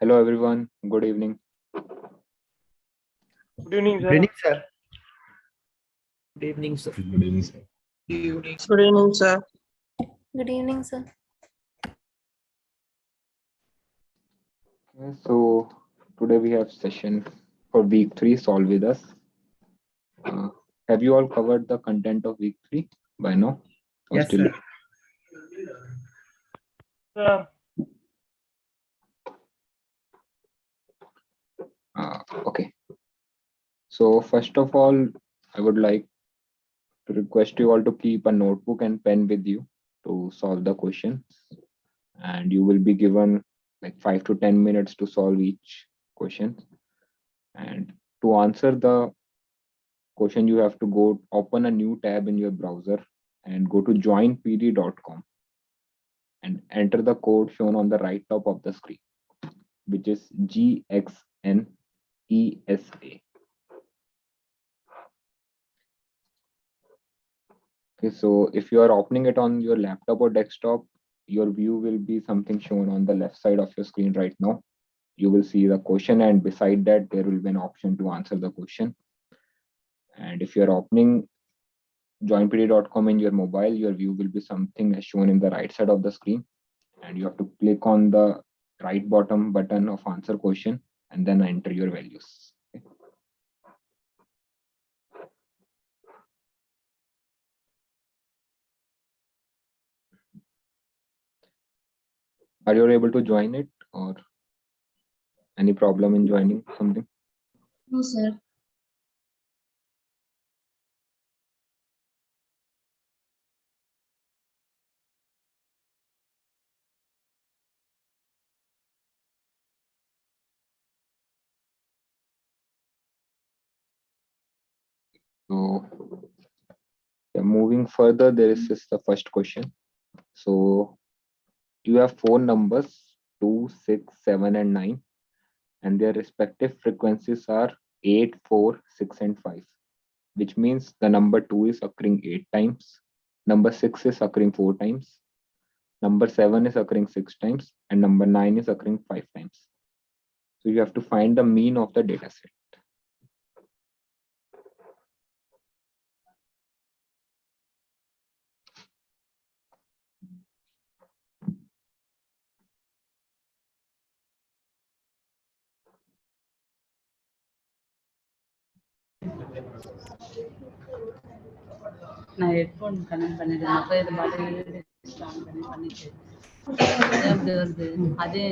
Hello everyone, good evening. Good evening, Good evening, sir. sir. Good evening, sir. Good evening, sir. Good evening. Good evening, sir. Good evening, sir. Okay, so today we have session for week 3, Solve with us. Have you all covered the content of week 3 by now? Or Yes, still? sir. Sir, Okay. So first of all, I would like to request you all to keep a notebook and pen with you to solve the questions. And you will be given like 5 to 10 minutes to solve each question. And to answer the question, you have to go open a new tab in your browser and go to joinpd.com and enter the code shown on the right top of the screen, which is GXNESA. Okay, so if you are opening it on your laptop or desktop, your view will be something shown on the left side of your screen right now. You will see the question, and beside that, there will be an option to answer the question. And if you're opening joinpd.com in your mobile, your view will be something as shown in the right side of the screen. And you have to click on the right bottom button of answer question and then enter your values. Okay. Are you able to join it, or any problem in joining something? No, sir. So yeah, moving further, there is just the first question. So you have four numbers, 2, 6, 7, and 9, and their respective frequencies are 8, 4, 6, and 5, which means the number 2 is occurring 8 times, number 6 is occurring 4 times, number 7 is occurring 6 times, and number 9 is occurring 5 times. So you have to find the mean of the data set. நான் headphone connect பண்ணிட்டேன் அப்போ இது பாட்டு start பண்ணிட்டு அப்படி வருது அதே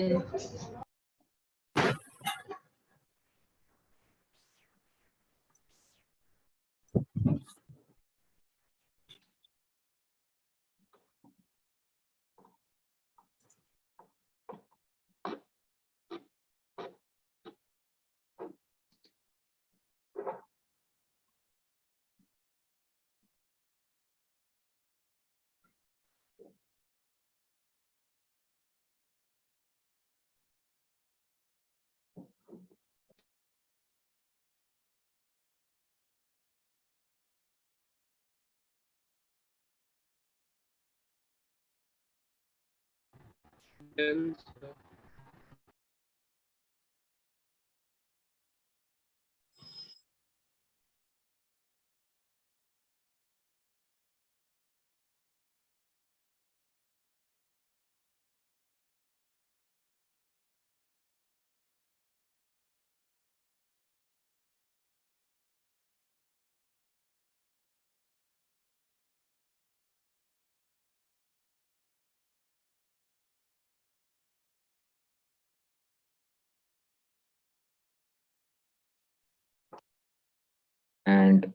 And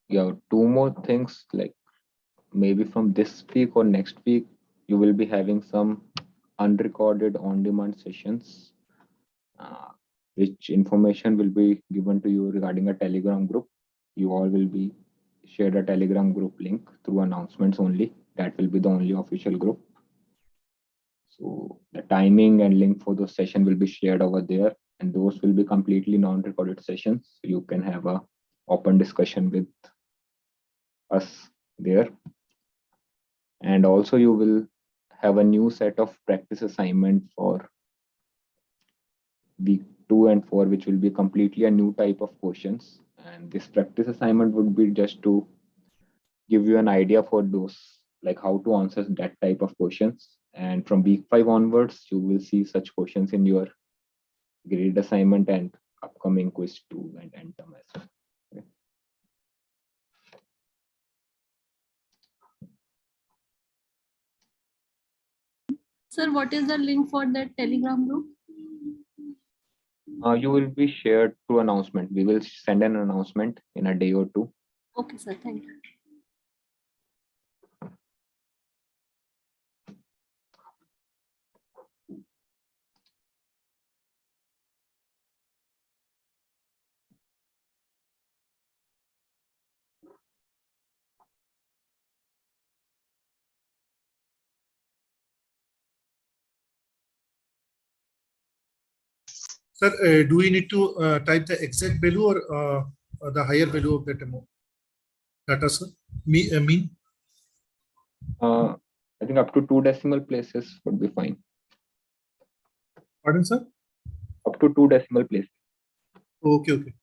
you have two more things, like maybe from this week or next week, you will be having some unrecorded on-demand sessions, which information will be given to you regarding a Telegram group. You all will be shared a Telegram group link through announcements only. That will be the only official group. So the timing and link for those session will be shared over there, and those will be completely non-recorded sessions. So you can have a open discussion with us there. And also you will have a new set of practice assignment for week 2 and 4, which will be completely a new type of questions. And this practice assignment would be just to give you an idea for those, like how to answer that type of questions. And from week 5 onwards, you will see such questions in your grade assignment and upcoming quiz 2 and end term as well. Okay. Sir, what is the link for that Telegram group? You will be shared through announcement. We will send an announcement in a day or two. Okay, sir. Thank you. Sir, do we need to type the exact value or the higher value of that data, sir? Mean? I think up to 2 decimal places would be fine. Pardon, sir? Up to 2 decimal places. Okay, okay.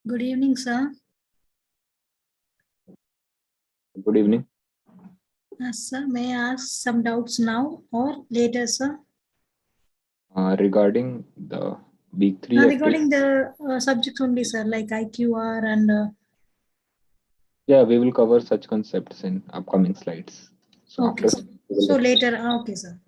Good evening, sir. Good evening. Sir, may I ask some doubts now or later, sir? Regarding the week 3 Regarding the subjects only, sir, like IQR and yeah, we will cover such concepts in upcoming slides. So okay, sir. we will So discuss. later, okay, sir.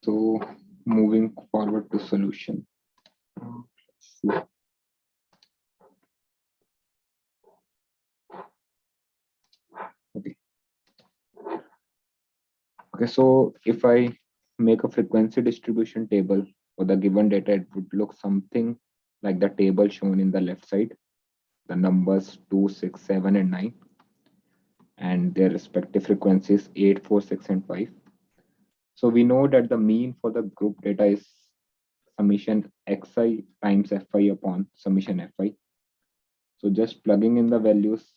So moving forward to solution. Okay. Okay, so if I make a frequency distribution table for the given data, it would look something like the table shown in the left side, the numbers 2, 6, 7, and 9, and their respective frequencies 8, 4, 6, and 5. So we know that the mean for the group data is summation xi times fi upon summation fi. So just plugging in the values,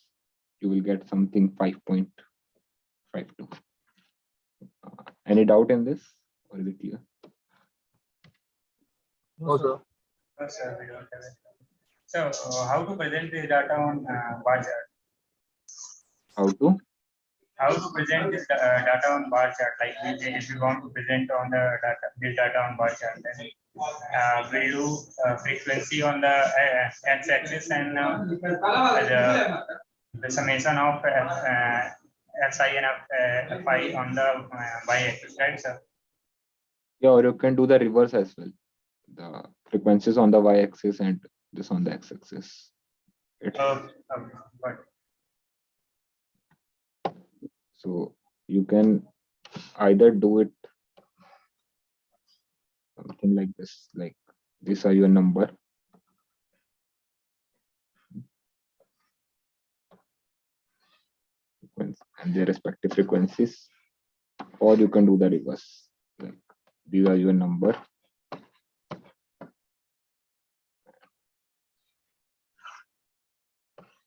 you will get something 5.52. Any doubt in this, or is it clear? No, sir. Yes, sir, we don't have it. So, how to present this data on bar chart? How to? How to present this data on bar chart? Like, if you want to present on the data, this data on bar chart, then will do frequency on the x-axis and the summation of xi and fi on the y-axis, right, sir? Yeah, or you can do the reverse as well. The frequencies on the y-axis and this on the x-axis. But So you can either do it something like this, like these are your number. And their respective frequencies, or you can do the reverse, like these are your number.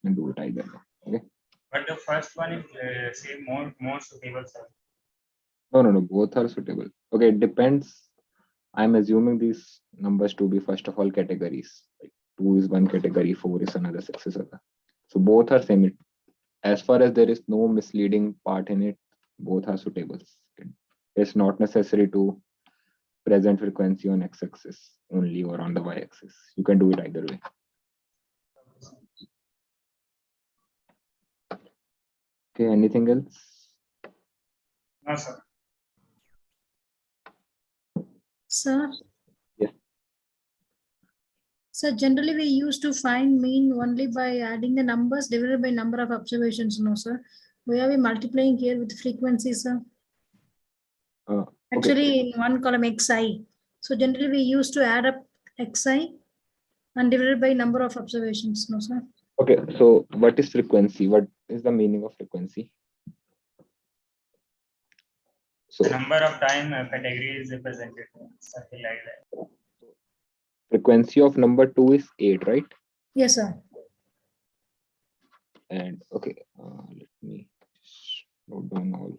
And do it either way. Okay. but the first one is say more suitable, sir. No, both are suitable. Okay, it depends. I'm assuming these numbers to be first of all categories. Like 2 is one category, 4 is another, 6 is other. So both are same. As far as there is no misleading part in it, both are suitable. It's not necessary to present frequency on x-axis only or on the y-axis. You can do it either way. Okay, anything else? No, sir. Sir? Yes. So generally we used to find mean only by adding the numbers divided by number of observations, no, sir? Why are we multiplying here with frequency, sir? Okay. Actually, in one column xi. So generally we used to add up xi and divided by number of observations, no, sir? Okay, so what is frequency? What is the meaning of frequency? So The number of time category is represented, something like that. frequency of number 2 is 8, right? Yes, sir. And okay, let me just note down all.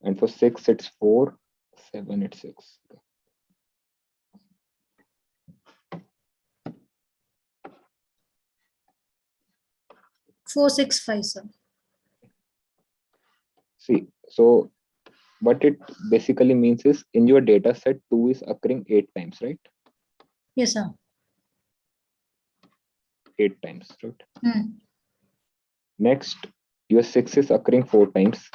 And for 6 it's 4, 7 it's 6. Okay. Four, six, five, sir. See, so what it basically means is in your data set 2 is occurring 8 times, right? Yes, sir. 8 times, right? Hmm. Next, your 6 is occurring 4 times.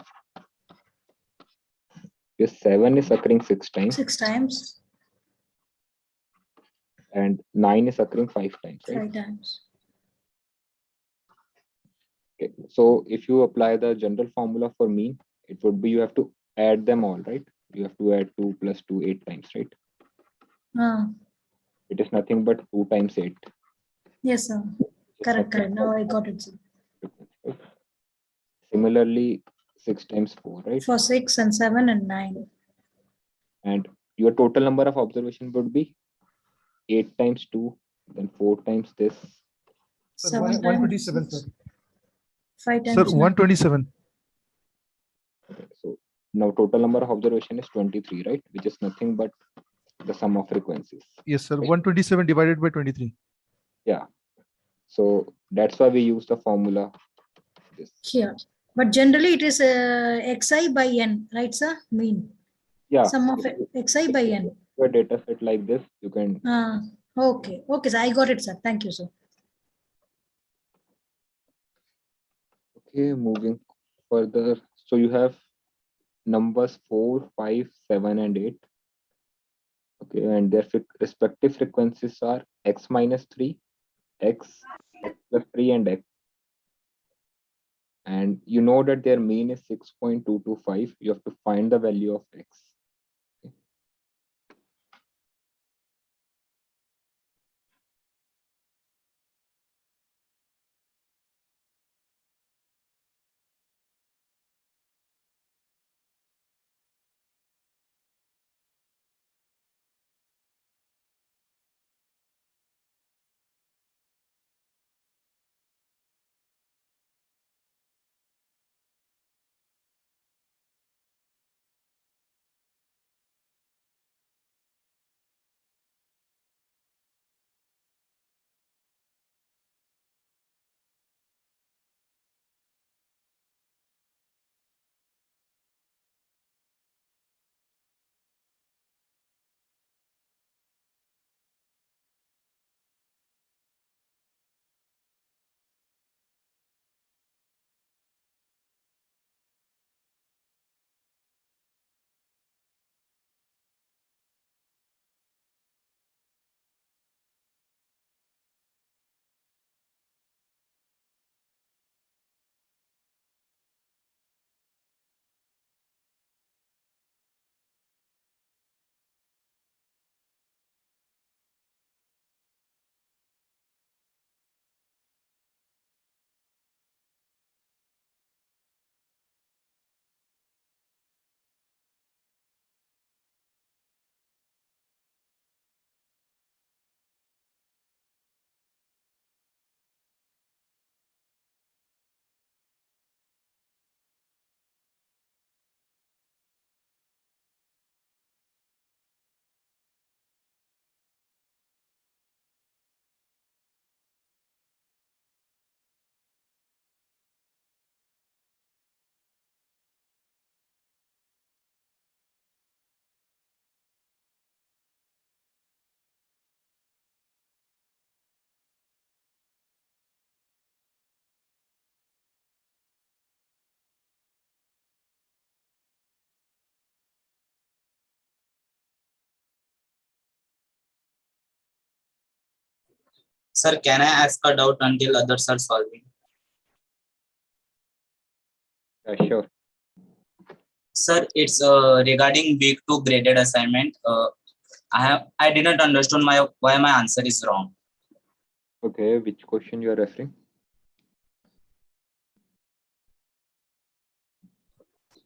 Your 7 is occurring 6 times. 6 times. And 9 is occurring 5 times, right? 5 times. Okay. So if you apply the general formula for mean, it would be you have to add them all, right? You have to add 2 plus 2 8 times, right? It is nothing but 2 times 8. Yes, sir. Correct. Now I got it, sir. Similarly, 6 times 4, right? For 6 and 7 and 9. And your total number of observation would be 8 times 2, then 4 times this. Sir, 7 times 127, sir. 5 times Sir, 9. 127. Okay, so now total number of observation is 23, right? Which is nothing but the sum of frequencies. Yes, sir. Right? 127 divided by 23. Yeah. So that's why we use the formula. This. Here. But generally it is xi by n, right, sir? Mean. Yeah. Sum of xi by n. Your data set like this, you can. Okay. Okay, sir. I got it, sir. Thank you, sir. Okay, moving further. So you have numbers 4, 5, 7, and 8. Okay, and their respective frequencies are x minus 3, x plus 3, and x. And you know that their mean is 6.225. You have to find the value of x. Sir, can I ask a doubt until others are solving? Sure. Sir, it's regarding week 2 graded assignment. I didn't understand why my answer is wrong. Okay, which question you are referring?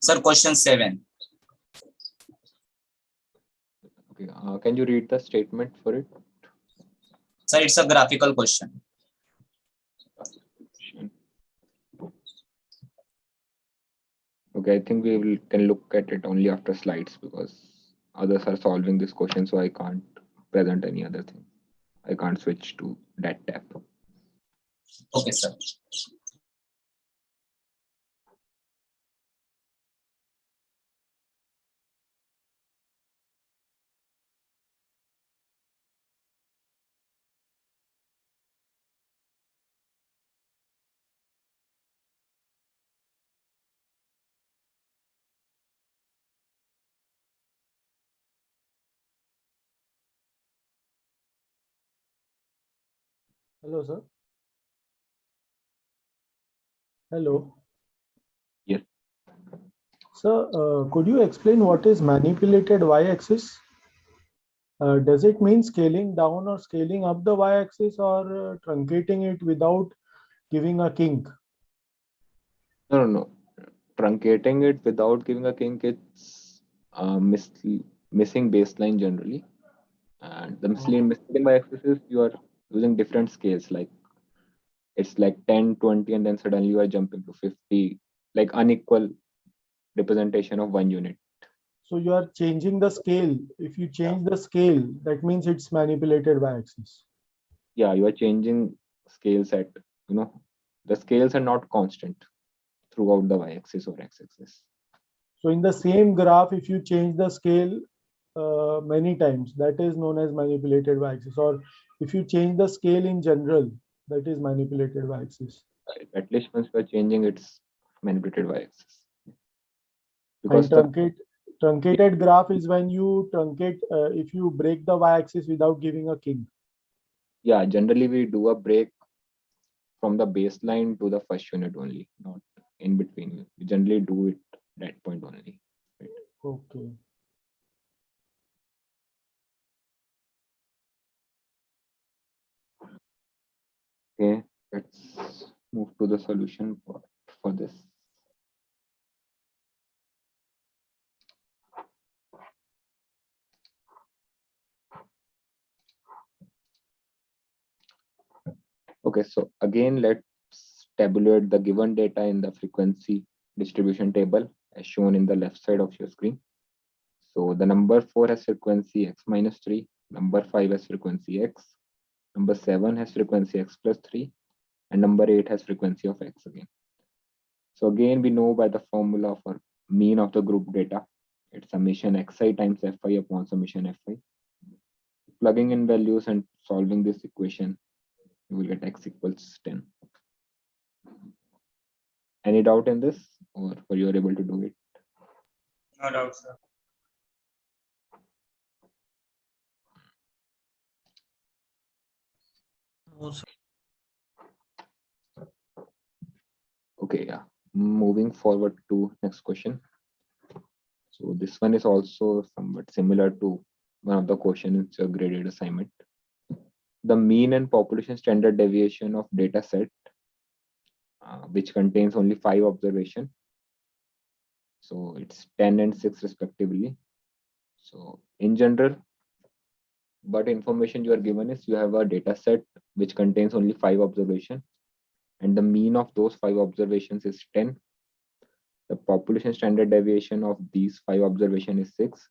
Sir, question 7. Okay, can you read the statement for it? Sir, it's a graphical question. Okay, I think can look at it only after slides because others are solving this question, so I can't present any other thing. I can't switch to that tab. Okay, sir. Hello, sir. Hello. Yes. Sir, could you explain what is manipulated y-axis? Does it mean scaling down or scaling up the y-axis or truncating it without giving a kink? No. Truncating it without giving a kink, it's missing baseline generally. And the missing y-axis is you are using different scales, like it's like 10, 20, and then suddenly you are jumping to 50, like unequal representation of one unit. So you are changing the scale. If you change the scale, that means it's manipulated y-axis. Yeah, you are changing scales at, the scales are not constant throughout the y-axis or x-axis. So in the same graph, if you change the scale many times, that is known as manipulated y-axis. Or if you change the scale in general, that is manipulated y-axis. At least once you are changing, it's manipulated y-axis. And truncated graph is when you truncate, if you break the y-axis without giving a kink. Yeah, generally we do a break from the baseline to the first unit only, not in between. We generally do it that point only. Right? Okay. Okay, let's move to the solution for this. Okay, so again, let's tabulate the given data in the frequency distribution table as shown in the left side of your screen. So the number 4 has frequency x minus 3, number 5 has frequency x, number 7 has frequency x plus 3, and number 8 has frequency of x again. So again, we know by the formula for mean of the group data, it's summation xi times fi upon summation fi. Plugging in values and solving this equation, you will get x equals 10. Any doubt in this, or were you able to do it? No doubt, sir. No, sir. Okay, yeah. Moving forward to next question. So this one is also somewhat similar to one of the questions. It's a graded assignment. The mean and population standard deviation of data set, which contains only 5 observations. So it's 10 and 6 respectively. So in general, what information you are given is you have a data set which contains only 5 observations, and the mean of those 5 observations is 10. The population standard deviation of these 5 observations is 6.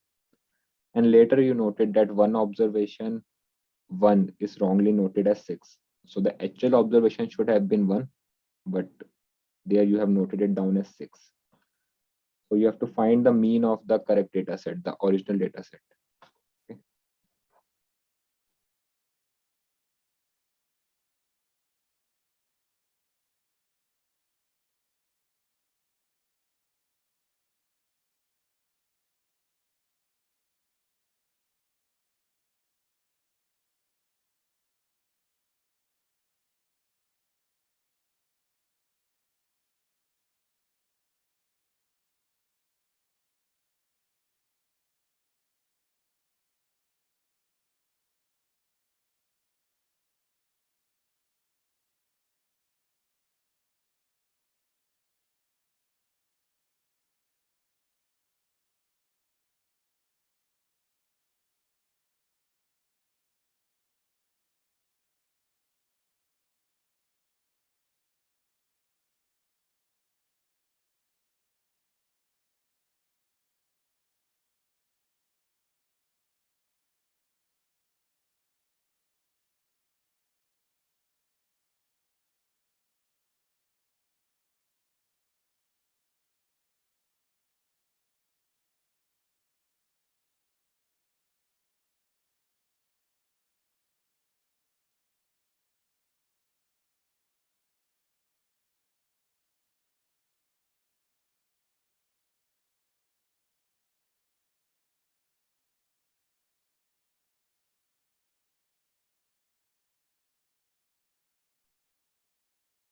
And later you noted that one observation 1 is wrongly noted as 6. So the actual observation should have been 1, but there you have noted it down as 6. So you have to find the mean of the correct data set, the original data set.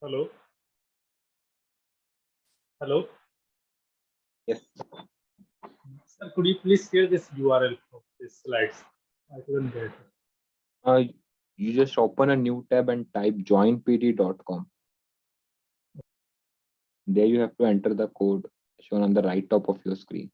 Hello. Hello. Yes. Sir, could you please share this URL of these slides? I couldn't get it. You just open a new tab and type joinpd.com. There you have to enter the code shown on the right top of your screen.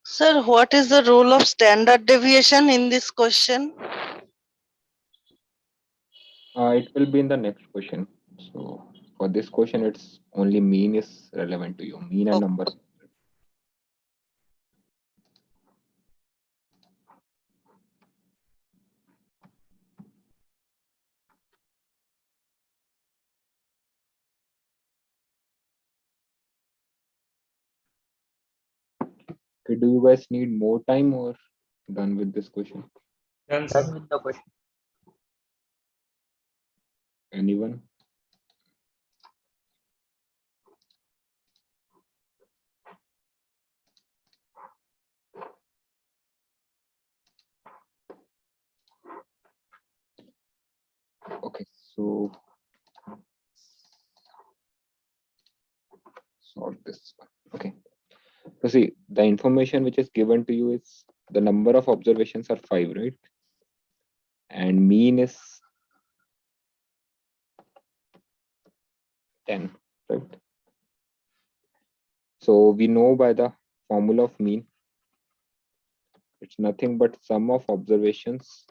Sir, what is the role of standard deviation in this question? It will be in the next question. So for this question, it's only mean is relevant to you, mean and number. Okay, do you guys need more time or done with this question? Done, Done sir. with the question. Anyone? Okay, so solve this one. Okay. So see, the information which is given to you is the number of observations are 5, right? And mean is 10, right? So we know by the formula of mean, it's nothing but sum of observations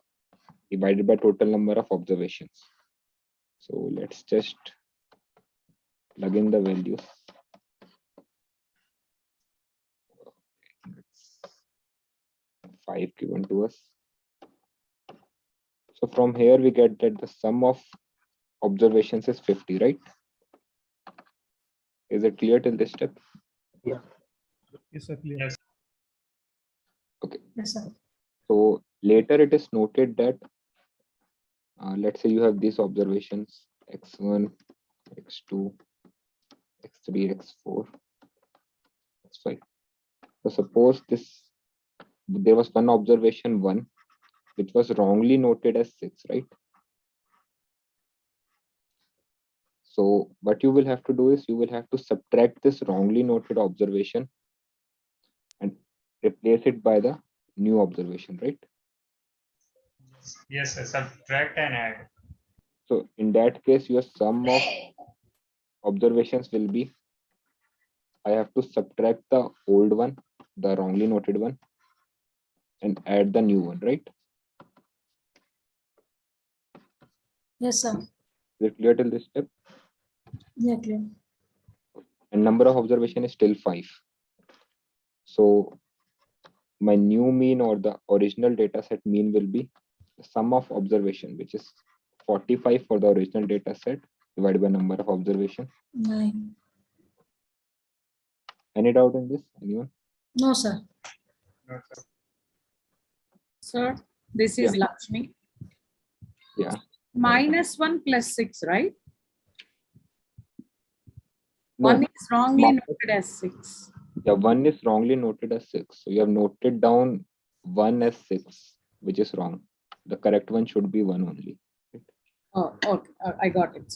divided by total number of observations. So let's just plug in the values. 5 given to us. So from here we get that the sum of observations is 50, right? Is it clear till this step? Yes, sir, clear. Yes. Okay. Yes, sir. So later it is noted that let's say you have these observations x1, x2, x3, x4, x5. So suppose there was one observation 1 which was wrongly noted as 6, right? So what you will have to do is you will have to subtract this wrongly noted observation and replace it by the new observation, right? Yes, sir. Subtract and add. So in that case, your sum of observations will be, I have to subtract the old one, the wrongly noted one, and add the new one, right? Yes, sir. Is it clear till this step? Yeah, clear. And number of observation is still 5. So my new mean or the original data set mean will be the sum of observation, which is 45 for the original data set divided by number of observation. 9. Any doubt in this? Anyone? No, sir. No, sir. Sir, this is Yeah. Lakshmi. Yeah. -1 plus 6, right? No. 1 is wrongly Minus- noted as 6. Yeah, 1 is wrongly noted as 6. So you have noted down 1 as 6, which is wrong. The correct one should be 1 only. Oh, okay. I got it.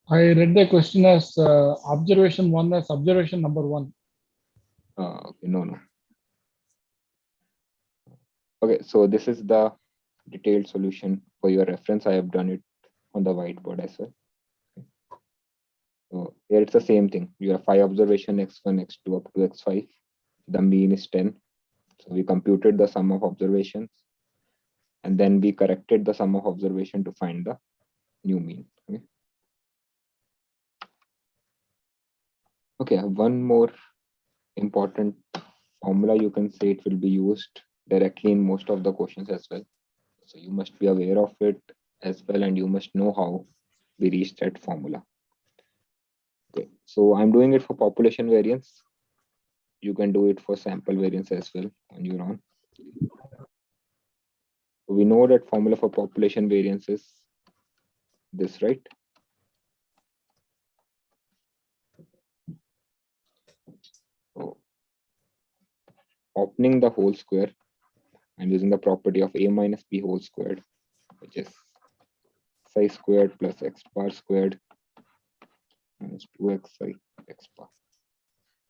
I read the question as observation 1 as observation number 1. Okay, no. Okay, so this is the detailed solution for your reference. I have done it on the whiteboard as well. So here it's the same thing. You have 5 observation x1, x2 up to x5. The mean is 10. So we computed the sum of observations and then we corrected the sum of observation to find the new mean. Okay, one more important formula. You can say it will be used directly in most of the questions as well. So you must be aware of it as well, and you must know how we reach that formula. Okay, so I'm doing it for population variance. You can do it for sample variance as well on your own. We know that formula for population variance is this, right? So opening the whole square, I'm using the property of a minus b whole squared, which is xi squared plus x bar squared minus 2xi x bar.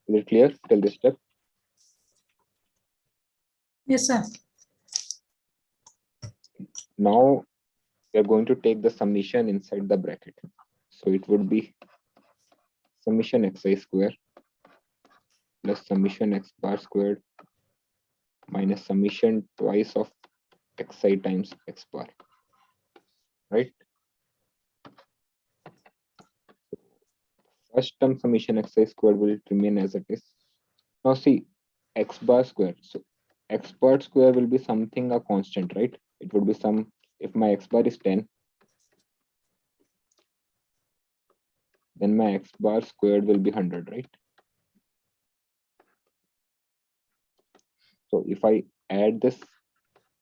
Is it clear till this step? Yes, sir. Now we are going to take the summation inside the bracket. So it would be summation xi square plus summation x bar squared minus summation twice of xi times x bar, right? First term summation xi squared will remain as it is. Now see x bar squared. So x bar square will be something a constant, right? It would be some, if my x bar is 10, then my x bar squared will be 100, right? So if I add this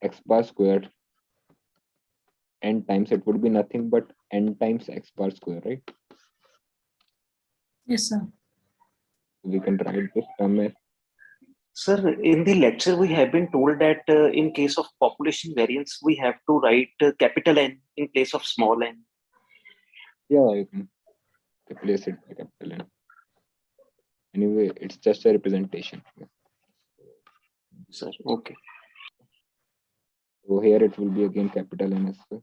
x bar squared n times, it would be nothing but n times x bar square, right? Yes, sir. We can write this term as, Sir, in the lecture, we have been told that in case of population variance, we have to write capital N in place of small n. yeah, you can replace it by capital N. Anyway, it's just a representation. Sir, okay. So here it will be again capital N as well.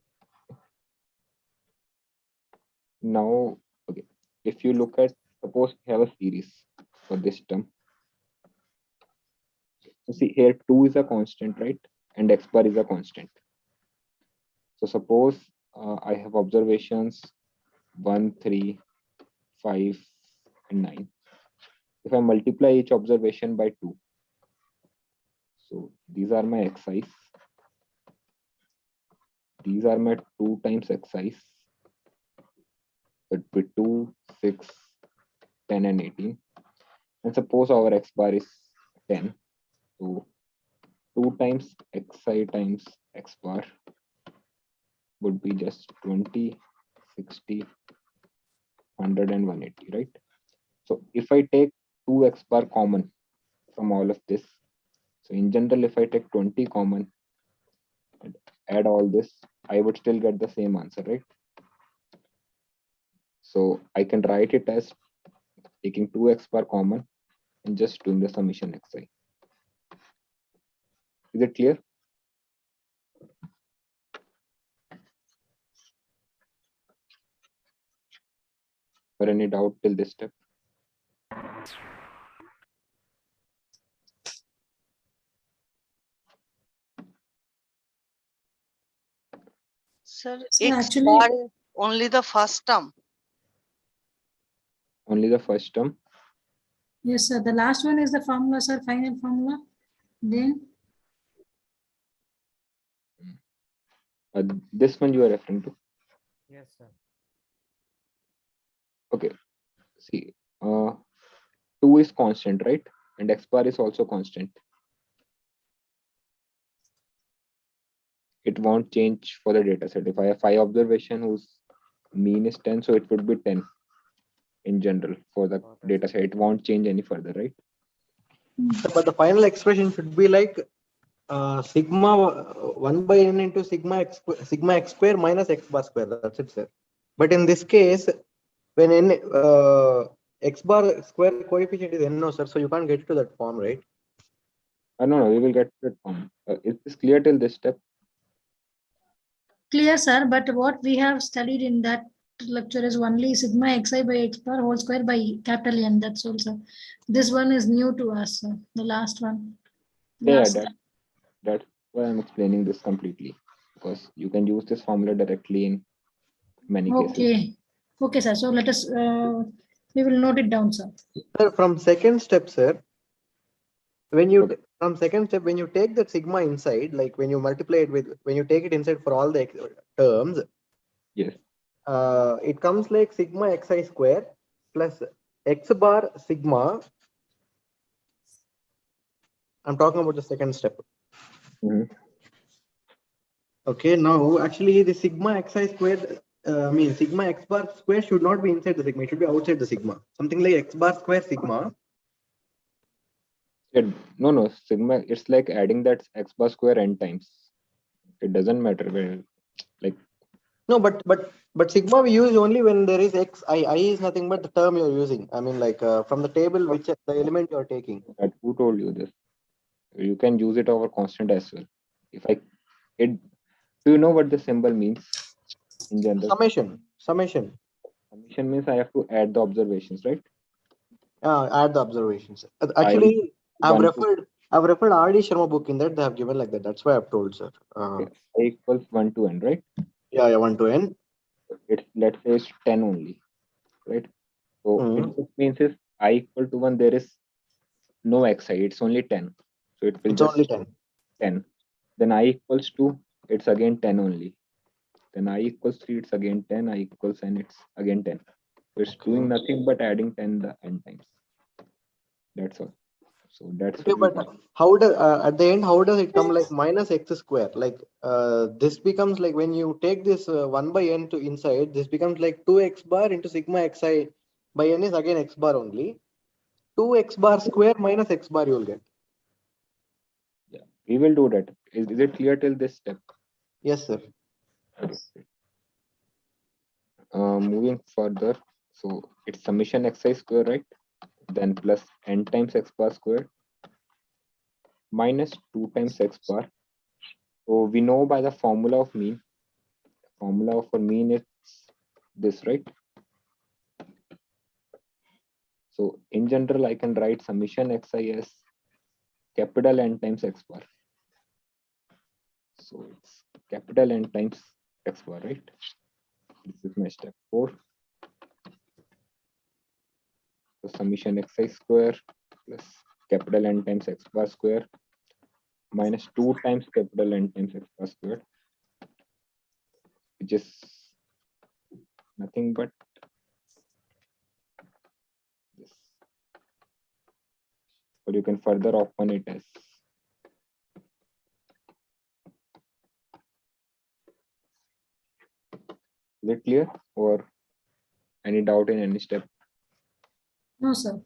Now, okay, if you look at, suppose we have a series. for this term. So see here 2 is a constant, right? And x bar is a constant. So suppose I have observations 1, 3, 5, and 9. If I multiply each observation by 2, so these are my xi's. These are my 2 times xi's. That would be 2, 6, 10, and 18. And suppose our x bar is 10. So 2 times xi times x bar would be just 20, 60, 100, and 180, right? So if I take 2x bar common from all of this, so in general, if I take 20 common and add all this, I would still get the same answer, right? So I can write it as taking 2x bar common and just doing the summation xi. Is it clear? Or any doubt till this step? Sir, So X actually, bar is only the first term. Only the first term. yes, sir. The last one is the formula, sir, final formula. Then, This one you are referring to. Yes, sir. Okay. See, 2 is constant, right? And x bar is also constant. It won't change for the data set. If I have 5 observation whose mean is 10, so it would be 10 in general for the data set. It won't change any further, right? But the final expression should be like sigma 1 by n into sigma x square minus x bar square. That's it, sir. But in this case, when n x bar square coefficient is n, no, sir, so you can't get to that form, right? No, we will get to that form. Is this clear till this step? clear, sir, but what we have studied in that lecture is only sigma xi by x bar whole square by capital N. That's all, sir. This one is new to us, sir. The last one. Yeah, Last. that's why I'm explaining this completely, because you can use this formula directly in many cases. Okay. Okay, sir. So let us, we will note it down, sir. Sir, from second step, sir, when you from second step, when you take that sigma inside, like when you multiply it with, when you take it inside for all the terms, yes, it comes like sigma xi square plus x bar sigma. I'm talking about the second step. Okay, now actually the sigma xi square, means sigma x bar square should not be inside the sigma, it should be outside the sigma. Something like x bar square sigma. No, sigma, it's like adding that x bar square n times. It doesn't matter where, like. No, but sigma we use only when there is x. I is nothing but the term you're using. I mean, like from the table, which the element you're taking. Who told you this? You can use it over constant as well. Do you know what the symbol means in general? Summation. Summation means I have to add the observations, right? Add the observations. Actually, I've referred R.D. Sharma book in that they have given like that. That's why I've told, sir. I equals 1 to n, right? Yeah, 1 to n. It's, let's say it's 10 only, right? So it just means if I equal to 1, there is no xi, it's only 10. So it will just only 10. Then I equals 2, it's again 10 only. Then I equals 3, it's again 10. I equals n, it's again 10. So it's doing nothing but adding 10 the n times. That's all. So that's okay, but how does at the end, how does it come like minus x square? Like this becomes like when you take this 1 by n to inside, this becomes like 2x bar into sigma xi by n is again x bar only. 2x bar square minus x bar you will get. Yeah, we will do that. Is it clear till this step? Yes, sir. Okay. Moving further, so it's summation xi square, right? Then plus n times x bar square minus 2 times x bar. So we know by the formula of mean. Formula for mean is this, right? So in general, I can write summation xi as capital N times x bar. So it's capital N times x bar, right? This is my step 4. So summation xi square plus capital N times x bar square minus 2 times capital N times x bar square, which is nothing but this. Or you can further open it as is it clear or any doubt in any step? No, sir.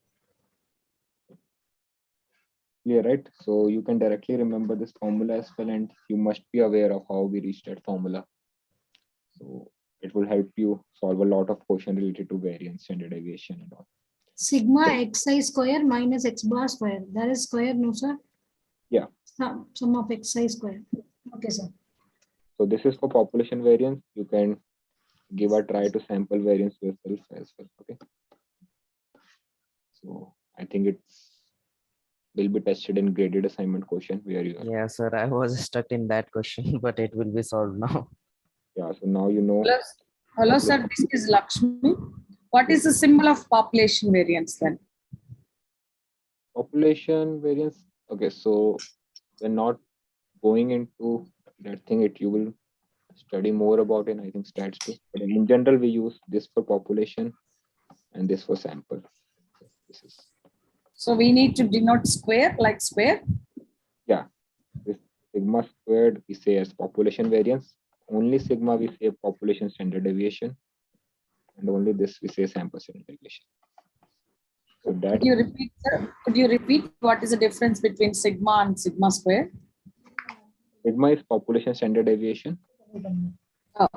Clear, right? So you can directly remember this formula as well, and you must be aware of how we reached that formula. So it will help you solve a lot of questions related to variance, standard deviation, and all. Sigma xi square minus x bar square. That is square, no, sir? Yeah. Sum of xi square. Okay, sir. So this is for population variance. You can give a try to sample variance yourself as well. Okay. So I think it's will be tested in graded assignment question where you are. Yeah, sir, I was stuck in that question, but it will be solved now. Yeah, so now you know. Hello, sir. This is Lakshmi. What is the symbol of population variance then? Population variance. Okay, so we're not going into that thing. You will study more about it, I think, stats too. But in general, we use this for population and this for sample. This is. So we need to denote square, like square? Yeah, this sigma squared we say as population variance. Only sigma we say population standard deviation. And only this we say sample standard deviation. So that. Could you repeat, sir? Could you repeat what is the difference between sigma and sigma square? Sigma is population standard deviation. Oh,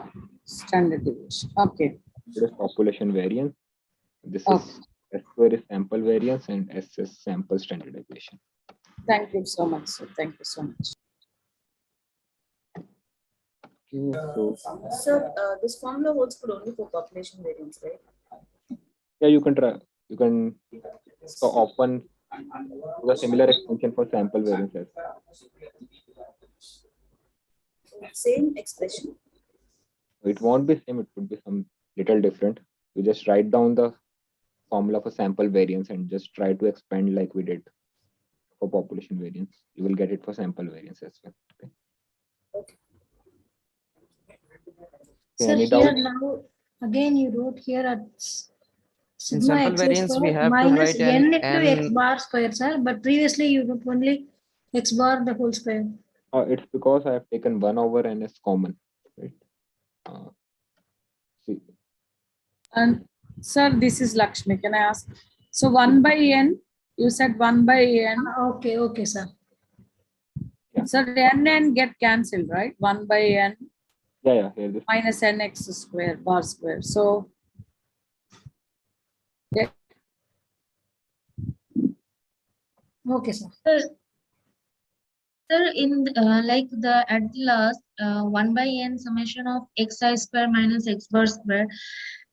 standard deviation. Okay. It is population variance. This is S square is sample variance and S is sample standard deviation. Thank you so much, sir. Thank you so much. Okay, so Sir, this formula holds good only for population variance, right? yeah, you can try. You can so open the similar extension for sample variance as well. Same expression. It won't be same. It would be some little different. You just write down the formula for sample variance and just try to expand like we did for population variance. You will get it for sample variance as well. Okay. Sir, Any here doubt? now Again, you wrote here at In sample variance, we have to minus write n an into x n. bar square, sir. But previously you wrote only x bar the whole square. It's because I have taken 1 over n as common, right? See. And sir, this is Lakshmi. Can I ask? So 1 by n, you said 1 by n. Okay, okay, sir. Yeah. So n get cancelled, right? 1 by n. Yeah, here this minus nx square bar square. So yeah. Okay, sir. Sir, in like the at the last 1 by n summation of xi square minus x bar square,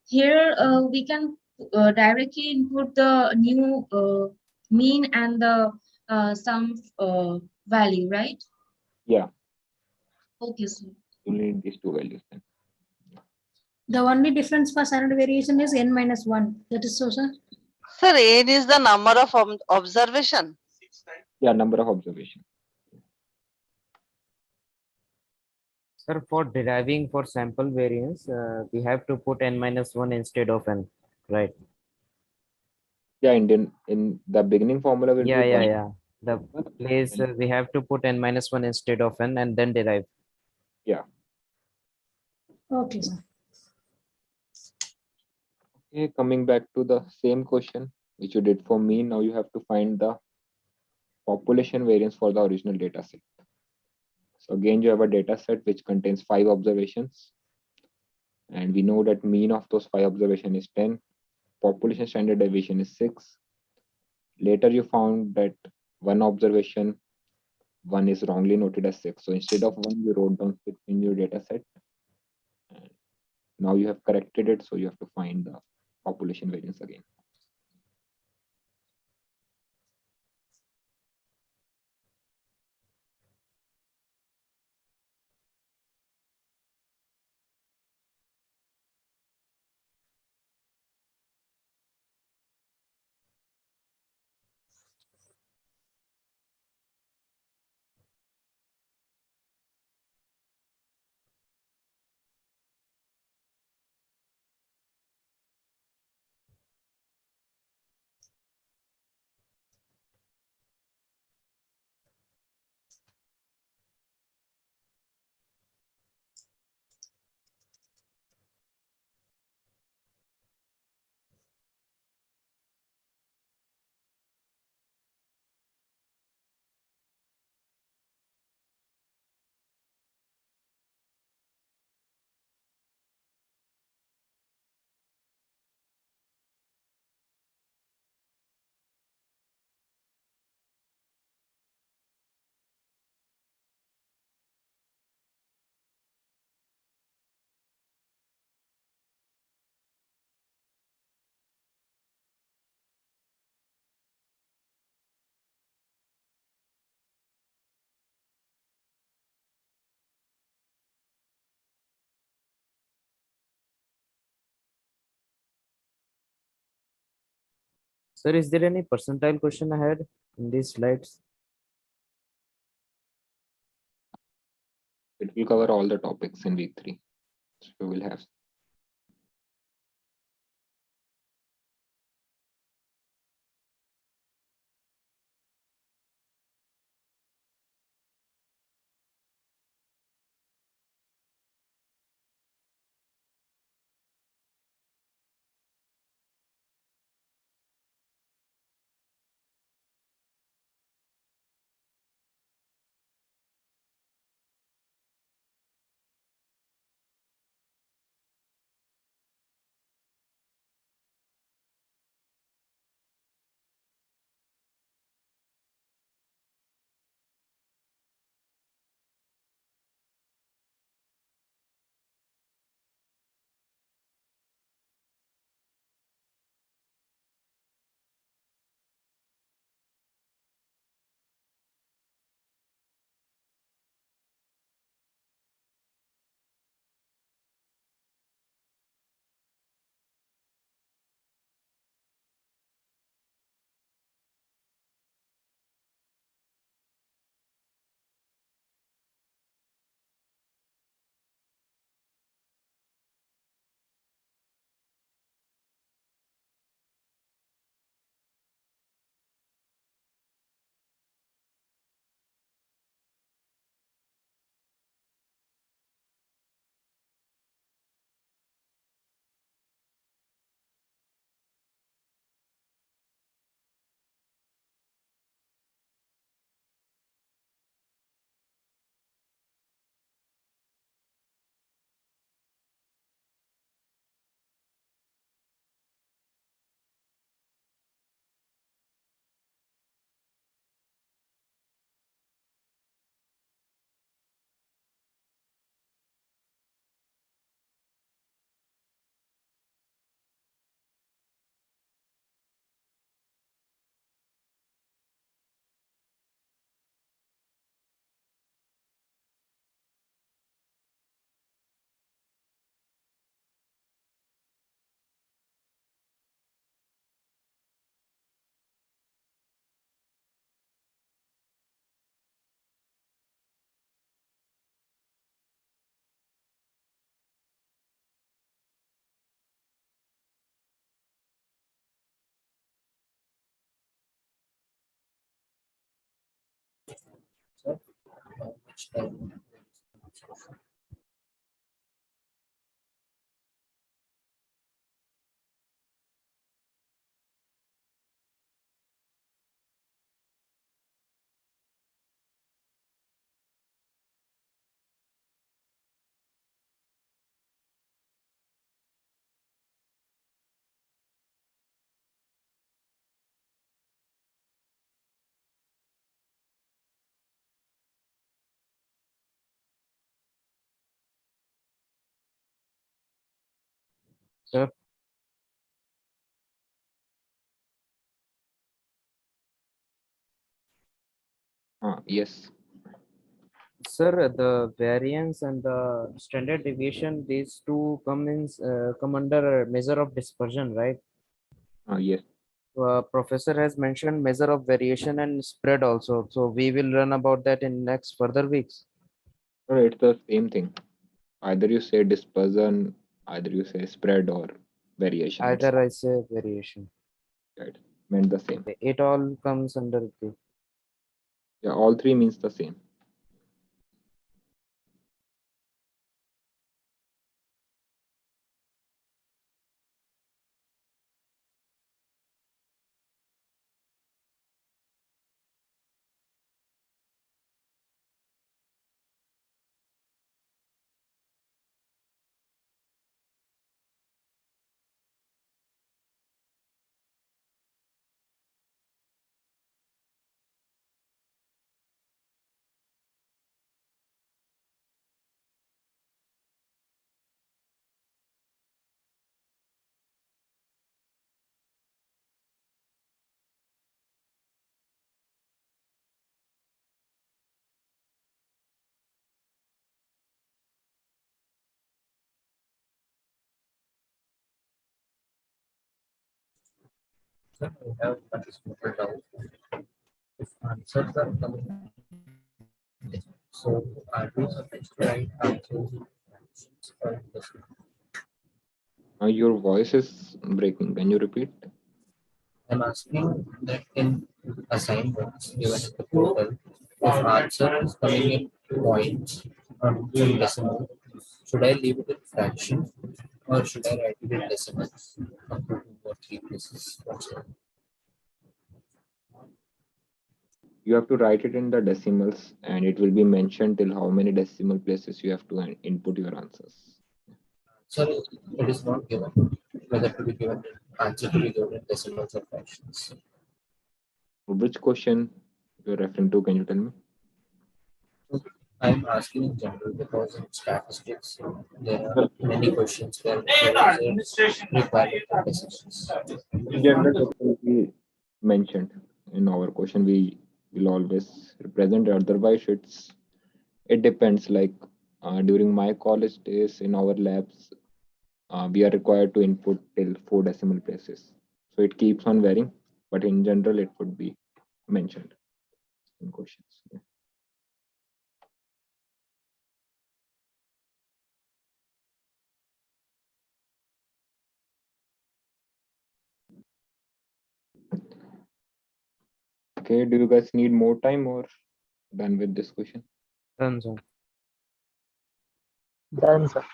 here we can directly input the new mean and the sum value, right? Yeah. Okay, sir. You need these two values then. The only difference for standard variation is n minus 1. That is so, sir? Sir, n is the number of observation. Yeah, number of observation. Sir, for deriving for sample variance, we have to put n minus 1 instead of n, right? Yeah, in the beginning formula will Yeah. be The place we have to put n minus 1 instead of n and then derive. Yeah. Okay, sir. Okay, coming back to the same question which you did for mean, now you have to find the population variance for the original data set. So again, you have a data set which contains 5 observations. And we know that mean of those 5 observations is 10. Population standard deviation is 6. Later, you found that one observation, 1 is wrongly noted as 6. So instead of 1, you wrote down 6 in your data set. And now you have corrected it. So you have to find the population variance again. Sir, is there any percentile question ahead in these slides? It will cover all the topics in week 3. So you will have. Sir, Yes. sir, the variance and the standard deviation, these two come under a measure of dispersion, right? Yes. Professor has mentioned measure of variation and spread also. So we will learn about that in next further weeks. No, it's the same thing. Either you say dispersion, either you say spread or variation. Either I say variation. Right. Meant the same. It all comes under the. Yeah, all three means the same. Sir, I have one small doubt. If answers are coming, so are we supposed to write answers in fractions or in decimal? Your voice is breaking. Can you repeat? I'm asking that in assignments given in the portal, if answer is coming in points or in decimal, should I leave it in fraction or should I write it in decimals up to 2 or 3 places? You have to write it in the decimals, and it will be mentioned till how many decimal places you have to input your answers. So it is not given whether to be given answer to be given in decimals or fractions. Which question you're referring to? Can you tell me? I'm asking in general because in statistics there are many questions where there is a requirement for decisions. In general, it will be mentioned in our question. We will always represent. Otherwise, it depends. Like during my college days in our labs, we are required to input till 4 decimal places. So it keeps on varying, but in general, it would be mentioned in questions. Okay, do you guys need more time or done with this question? Done, sir. Done, sir.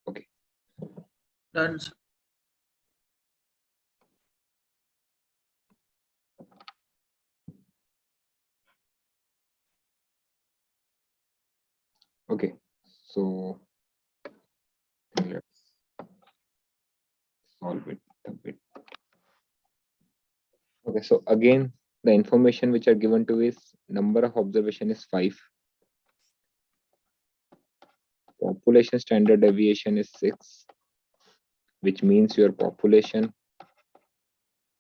Okay. Done. Okay, so let's solve it a bit. Okay, so again, the information which are given to is number of observation is 5. Population standard deviation is 6, which means your population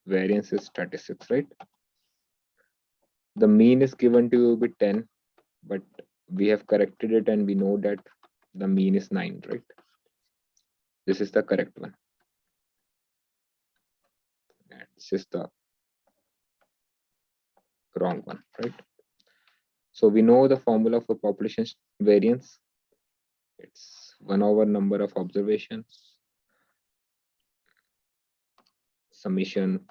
variance is 36, right? The mean is given to you with 10, but we have corrected it and we know that the mean is 9, right? This is the correct one. And this is the wrong one, right? So we know the formula for population variance. It's 1 over number of observations summation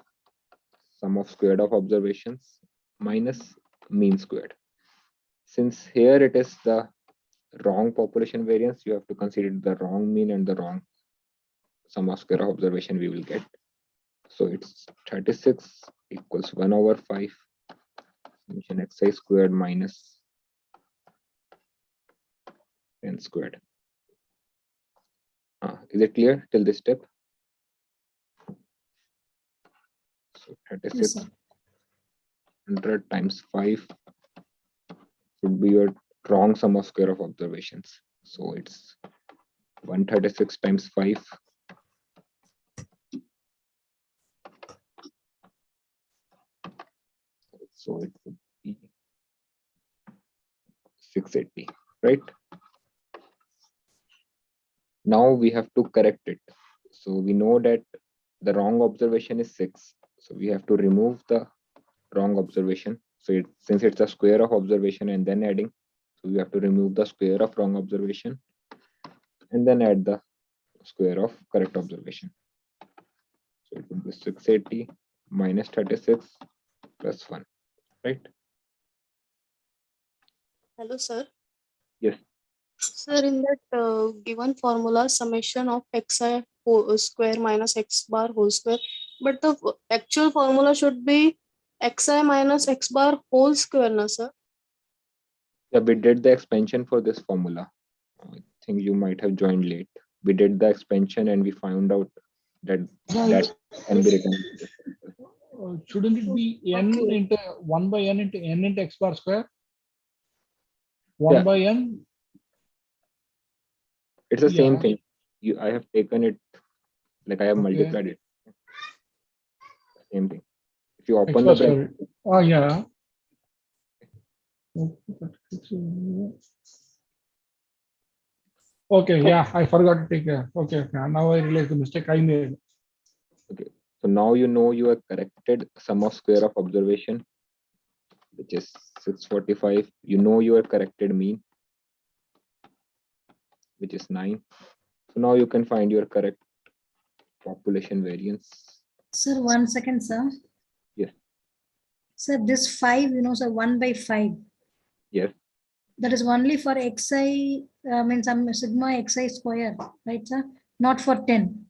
sum of squared of observations minus mean squared. Since here it is the wrong population variance, you have to consider the wrong mean and the wrong sum of square of observation we will get. So it's 36 equals 1 over 5 summation xi squared minus 10 squared. Is it clear till this step? So 3600 times 5 should be your wrong sum of square of observations. So it's 136 times 5. So it would be 680, right? Now we have to correct it. So we know that the wrong observation is 6. So we have to remove the wrong observation. So since it's a square of observation and then adding, so we have to remove the square of wrong observation and then add the square of correct observation. So it would be 680 minus 36 plus 1, right? Hello, sir. Yes. Sir, in that given formula, summation of xi square minus x bar whole square, but the actual formula should be xi minus x bar whole square, na sir? Yeah, we did the expansion for this formula. I think you might have joined late. We did the expansion and we found out that that can be written. Shouldn't it be n into 1 by n into n into x bar square? 1 by n. It's the same thing. I have taken it, like I have multiplied it. Same thing. If you open the bracket. Oh yeah. Okay, yeah, I forgot to take care. Okay, now I realize the mistake I made. Okay, so now you know you have corrected sum of square of observation, which is 645. You know you have corrected mean, which is 9. So now you can find your correct population variance. Sir, 1 second, sir. Yes. Sir, this 5, sir, 1 by 5. Yes. That is only for xi, means some sigma xi square, right, sir? Not for 10.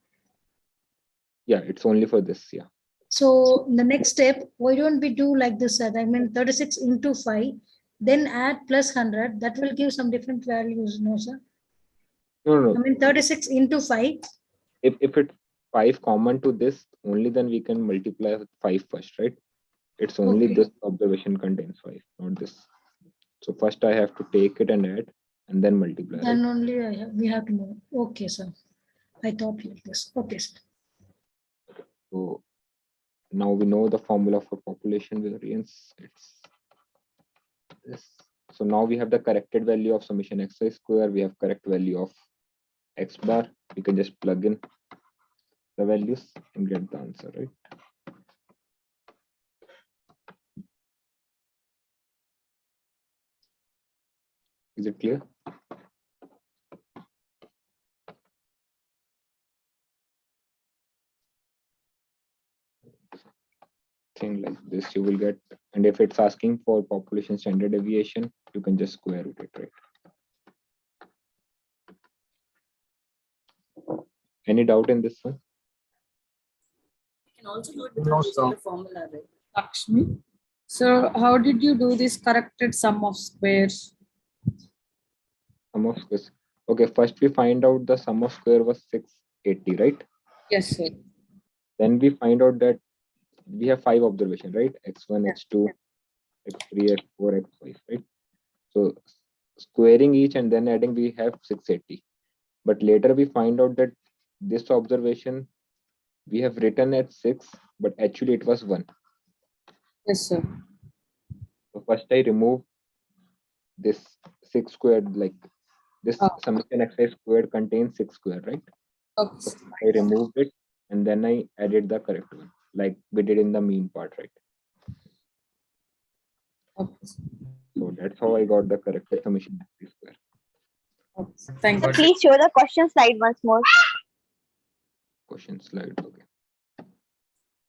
Yeah, it's only for this. Yeah. So the next step, why don't we do like this, sir? I mean, 36 into 5, then add plus 100. That will give some different values, no, sir? No. I mean, 36 into 5. If it's 5 common to this, only then we can multiply with 5 first, right? It's only Okay. this observation contains 5, not this. So first I have to take it and add and then multiply. Then Right? only we have to know. Okay, sir. I thought like this. Okay, sir. So now we know the formula for population variance. It's this. So now we have the corrected value of summation xi square. We have correct value of x bar. We can just plug in the values and get the answer, right? Is it clear? Thing like this you will get, and if it's asking for population standard deviation, you can just square root it, right? Any doubt in this one? You can also do it without using the formula, right? Lakshmi. So how did you do this corrected sum of squares? Sum of squares. Okay, first we find out the sum of square was 680, right? Yes, sir. Then we find out that we have 5 observations, right? X1, X2, X3, X4, X5, right? So squaring each and then adding, we have 680. But later we find out that this observation we have written at 6, but actually it was 1. Yes, sir. So first I remove this 6 squared, like this summation xi squared contains 6 squared, right? Okay. So I removed it and then I added the correct one, like we did in the mean part, right? Okay. So that's how I got the corrected summation xi square. Thank you. Please show the question slide once more. Question slide, okay.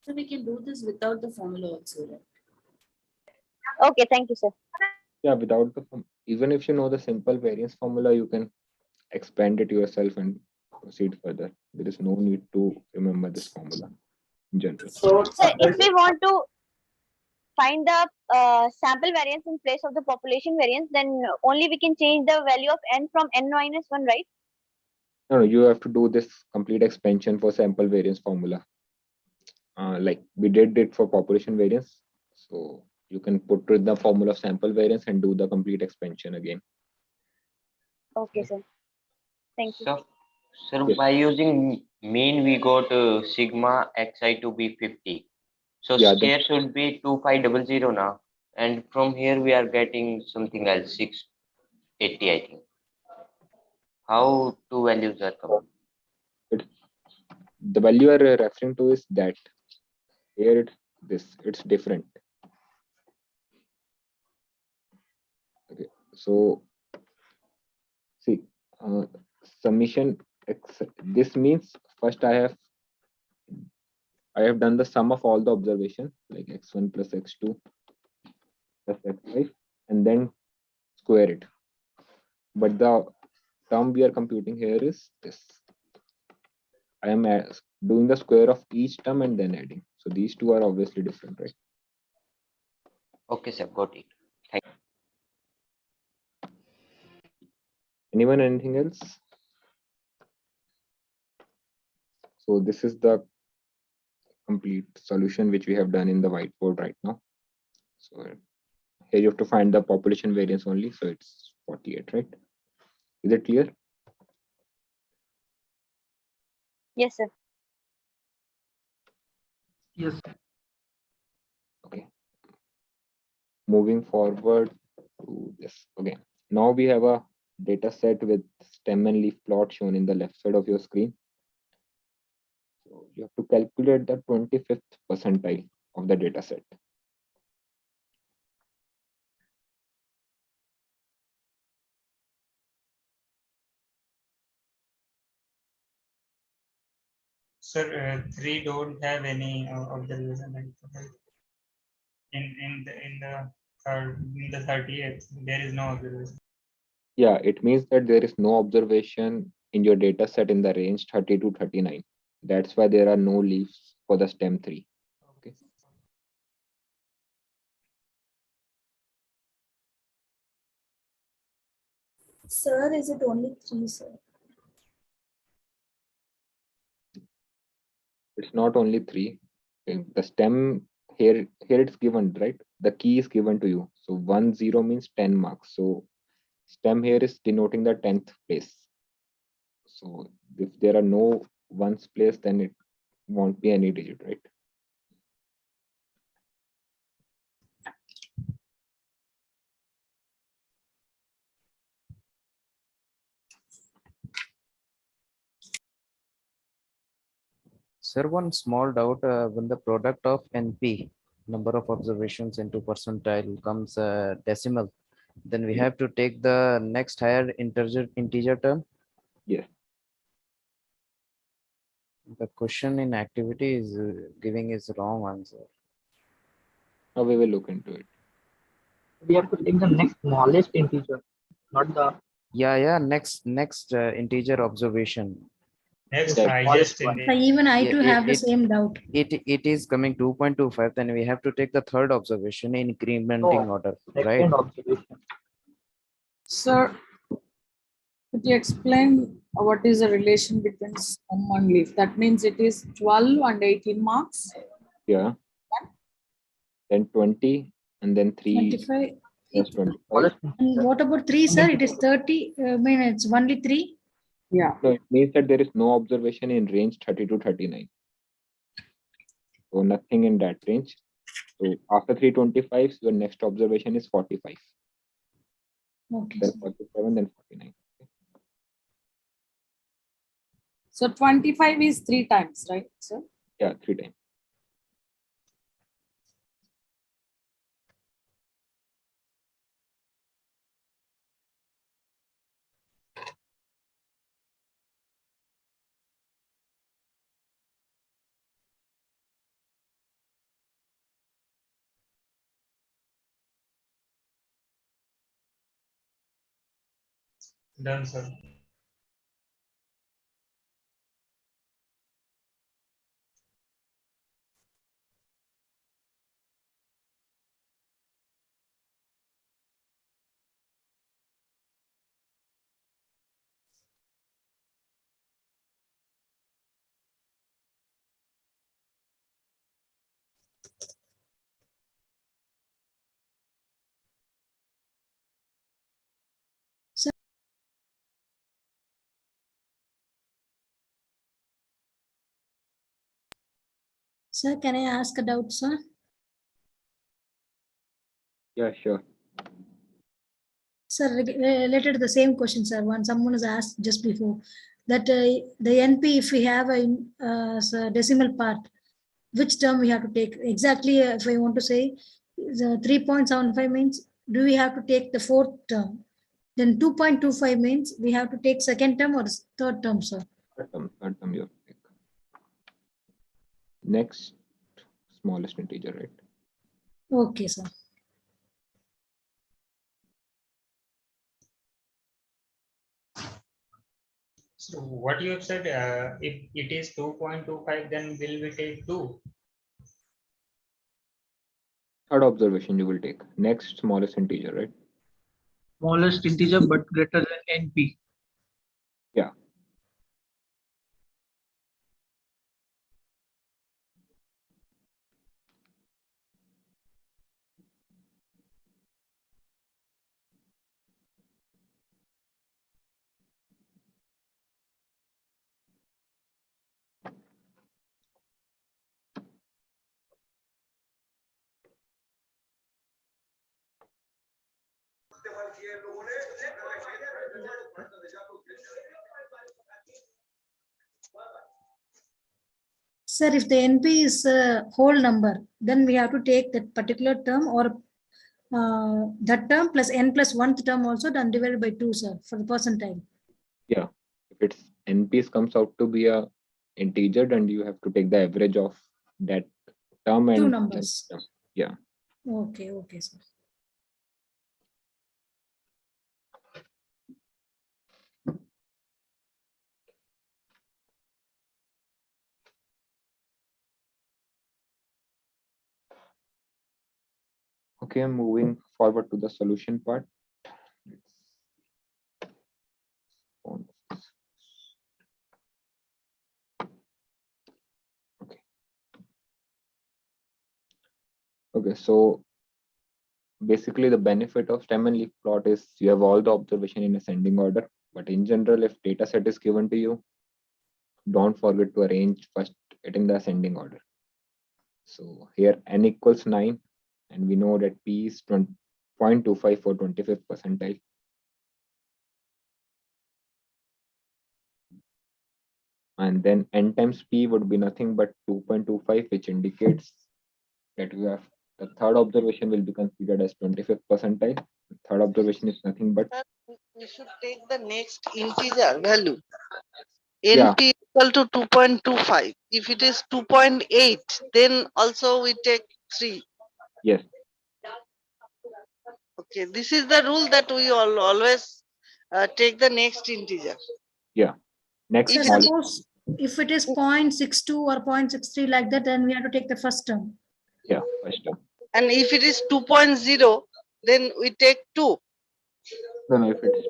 So we can do this without the formula also, right? Okay, thank you, sir. Yeah, without the even if you know the simple variance formula, you can expand it yourself and proceed further. There is no need to remember this formula in general. So if we want to find the sample variance in place of the population variance, then only we can change the value of n from n minus 1, right? No, you have to do this complete expansion for sample variance formula. Like we did it for population variance. So you can put with the formula of sample variance and do the complete expansion again. Okay, sir. Thank you. So, sir, Yes. by using mean, we got sigma xi to be 50. So Yeah, square should be 2500 now. And from here we are getting something else, 680, I think. How two values are coming? The value you are referring to is that. Here it's this, it's different. Okay, so see, summation x, this means first I have done the sum of all the observations, like x1 plus x2 plus x5, and then square it. But the term we are computing here is this. I am doing the square of each term and then adding. So these two are obviously different, right? Okay, sir, got it. Thank you. Anyone, anything else? So this is the complete solution which we have done in the whiteboard right now. So here you have to find the population variance only. So it's 48, right? Is it clear? Yes, sir. Yes. Okay. Moving forward to this. Okay. Now we have a data set with stem and leaf plot shown in the left side of your screen. So you have to calculate the 25th percentile of the data set. Sir, 3 don't have any observation, right? In the 30th, there is no observation. Yeah, it means that there is no observation in your data set in the range 30 to 39. That's why there are no leaves for the stem 3. Okay. Sir, is it only 3, sir? It's not only 3. Okay. The stem here it's given, right? The key is given to you. So 1 0 means 10 marks. So stem here is denoting the 10th place. So if there are no ones place, then it won't be any digit, right? Sir, one small doubt, when the product of NP, number of observations into percentile, comes decimal, then we have to take the next higher integer term. Yes. The question in activity is giving is wrong answer. Now we will look into it. We have to take the next smallest integer, not the Yeah, next integer observation. Next Yeah. highest So in even I Yeah, too have the same doubt. It is coming 2.25, then we have to take the third observation in incrementing order, right? second observation. Sir, could you explain what is the relation between sum and leaf? That means it is 12 and 18 marks. Yeah. Then 20 and then 3 25. plus 25. And what about 3, sir? It is 30. I mean, it's only 3. Yeah. No, it means that there is no observation in range 30 to 39. So nothing in that range. So after 325, your next observation is 45. Okay. Then 47, then 49. So 25 is 3 times, right, sir? Yeah, 3 times. done, sir. Sir, can I ask a doubt, sir? Yeah, sure. Sir, related to the same question, sir. One someone has asked just before that the NP, if we have a decimal part, which term we have to take exactly? If I want to say the 3.75 means, do we have to take the fourth term? Then 2.25 means we have to take second term or third term, sir? Third term you have to take. Next smallest integer, right? Okay, sir. So what you have said, if it is 2.25, then will we take 2? Third observation you will take. Next smallest integer, right? Smallest integer but greater than NP. Yeah. Sir, if the NP is a whole number, then we have to take that particular term or that term plus n plus 1th term also done divided by 2, sir, for the percentile. Yeah, if its NPs comes out to be a integer, then you have to take the average of that term and Two numbers. term. Yeah. Okay, okay, sir. Okay, moving forward to the solution part. Okay, so basically the benefit of stem and leaf plot is you have all the observation in ascending order, but in general, if data set is given to you, don't forget to arrange first it in the ascending order. So here n equals 9, and we know that p is 0.25 for 25th percentile. And then n times p would be nothing but 2.25, which indicates that we have the third observation will be considered as 25th percentile. The third observation is nothing but We should take the next integer value. Yeah. NP equal to 2.25. If it is 2.8, then also we take 3. yes. Okay, this is the rule that we always take the next integer. Yeah. Next Sir, small. suppose if it is 0.62 or 0.63 like that, then we have to take the first term. Yeah, first term. And if it is 2.0, then we take 2. No, if it's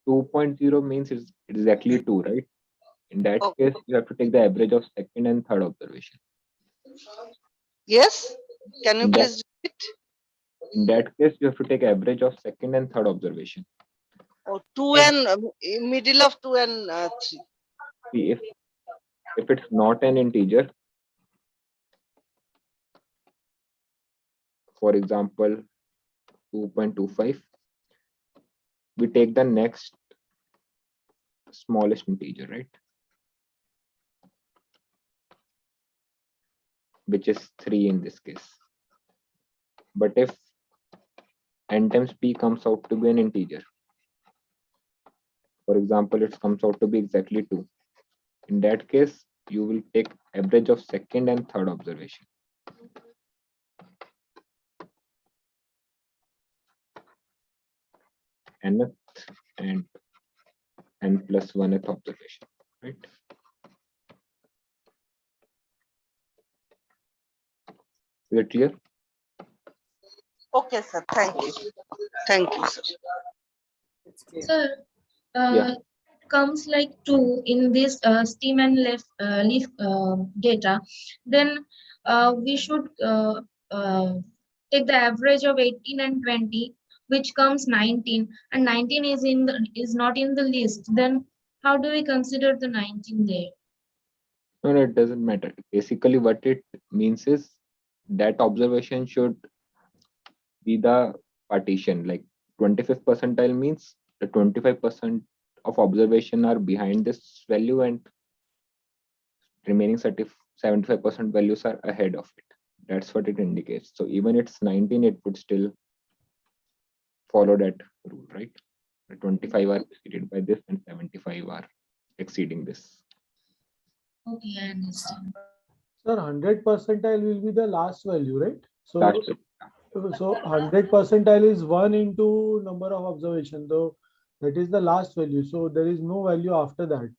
2.0 means it's exactly 2, right? In that case, you have to take the average of second and third observation. Yes? Can you please repeat? In that case, you have to take average of second and third observation. Or 2 and middle of 2 and 3. See, if it's not an integer, for example, 2.25, we take the next smallest integer, right? Which is 3 in this case. But if n times p comes out to be an integer, for example, it comes out to be exactly 2. In that case, you will take average of second and third observation. Nth and n plus 1th observation, right? Is it clear? Okay, sir. Thank you. Thank you, sir. Sir, Yeah. it comes like 2 in this stem and leaf data, then we should take the average of 18 and 20, which comes 19, and 19 is not in the list. Then how do we consider the 19 there? No, it doesn't matter. Basically, what it means is that observation should be the partition. Like 25th percentile means the 25% of observation are behind this value, and remaining 75% values are ahead of it. That's what it indicates. So even it's 19, it would still follow that rule, right? The 25 are exceeded by this and 75 are exceeding this. Okay, I understand. Sir, 100 percentile will be the last value, right? So, Last. so 100 percentile is 1 into number of observation, though that is the last value. So there is no value after that.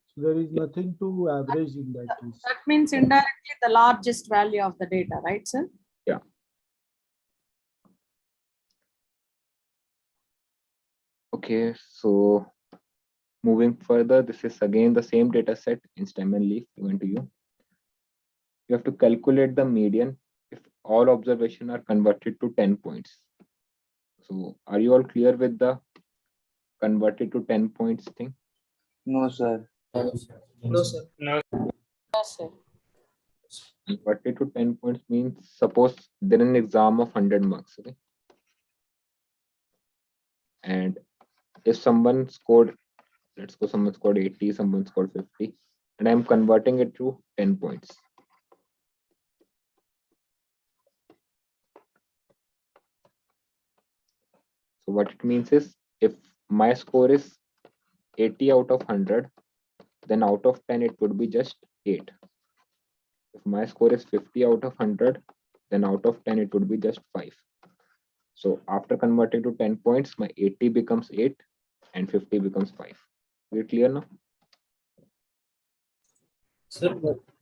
So there is nothing to average in that case. That means indirectly the largest value of the data, right, sir? Yeah. Okay, so moving further, this is again the same data set in stem and leaf given to you. You have to calculate the median if all observations are converted to 10 points. So are you all clear with the converted to 10 points thing? No, sir. No, sir. No. Yes, sir. Converted to 10 points means suppose there is an exam of 100 marks, okay? And if someone scored, let's go, someone scored 80, someone scored 50, and I'm converting it to 10 points. So what it means is if my score is 80 out of 100, then out of 10 it would be just 8. If my score is 50 out of 100, then out of 10 it would be just 5. So after converting to 10 points, my 80 becomes 8 and 50 becomes 5. Is it clear now? Sir,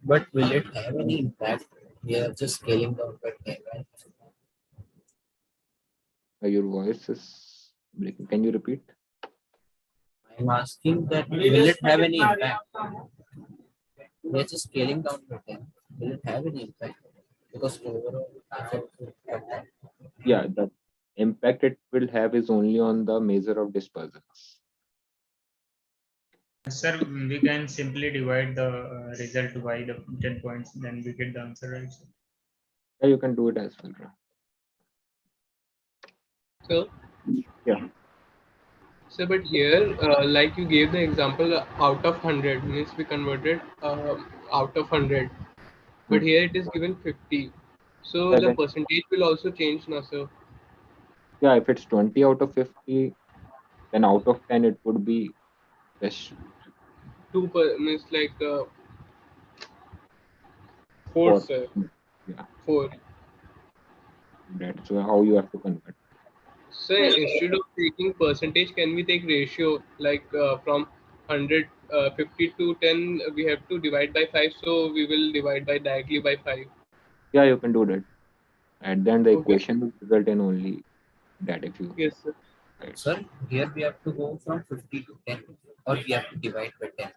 but will it have any impact? We are just scaling down by 10, right? Your voice is breaking. Can you repeat? I'm asking that will it have any impact? We are just scaling down by 10. Will it have any impact? Because overall, Yeah, the impact it will have is only on the measure of dispersals. Sir, we can simply divide the result by the 10 points, then we get the answer, right? Yeah, you can do it as well. So, yeah. So, but here, like you gave the example, out of 100 means we converted out of 100, but here it is given 50. So Yeah, the then, percentage will also change now, sir. yeah, if it's 20 out of 50, then out of 10 it would be just 2 means like 4, 4. sir. Yeah, 4. that's how you have to convert. So instead of taking percentage, can we take ratio like from 150 to 10? We have to divide by 5, so we will divide by directly by 5. Yeah, you can do that. At the end, the Okay. equation will result in only that if you. Yes, sir. Right. sir, here we have to go from 50 to 10, or we have to divide by 10.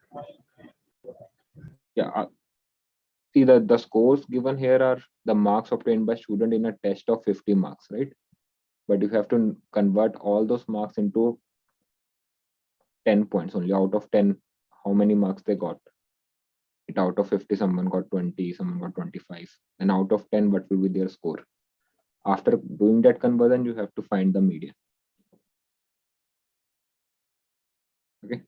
Yeah. See, the scores given here are the marks obtained by student in a test of 50 marks, right? But you have to convert all those marks into 10 points only. Out of 10, how many marks they got? It out of 50, someone got 20, someone got 25. And out of 10, what will be their score? After doing that conversion, you have to find the median. Okay.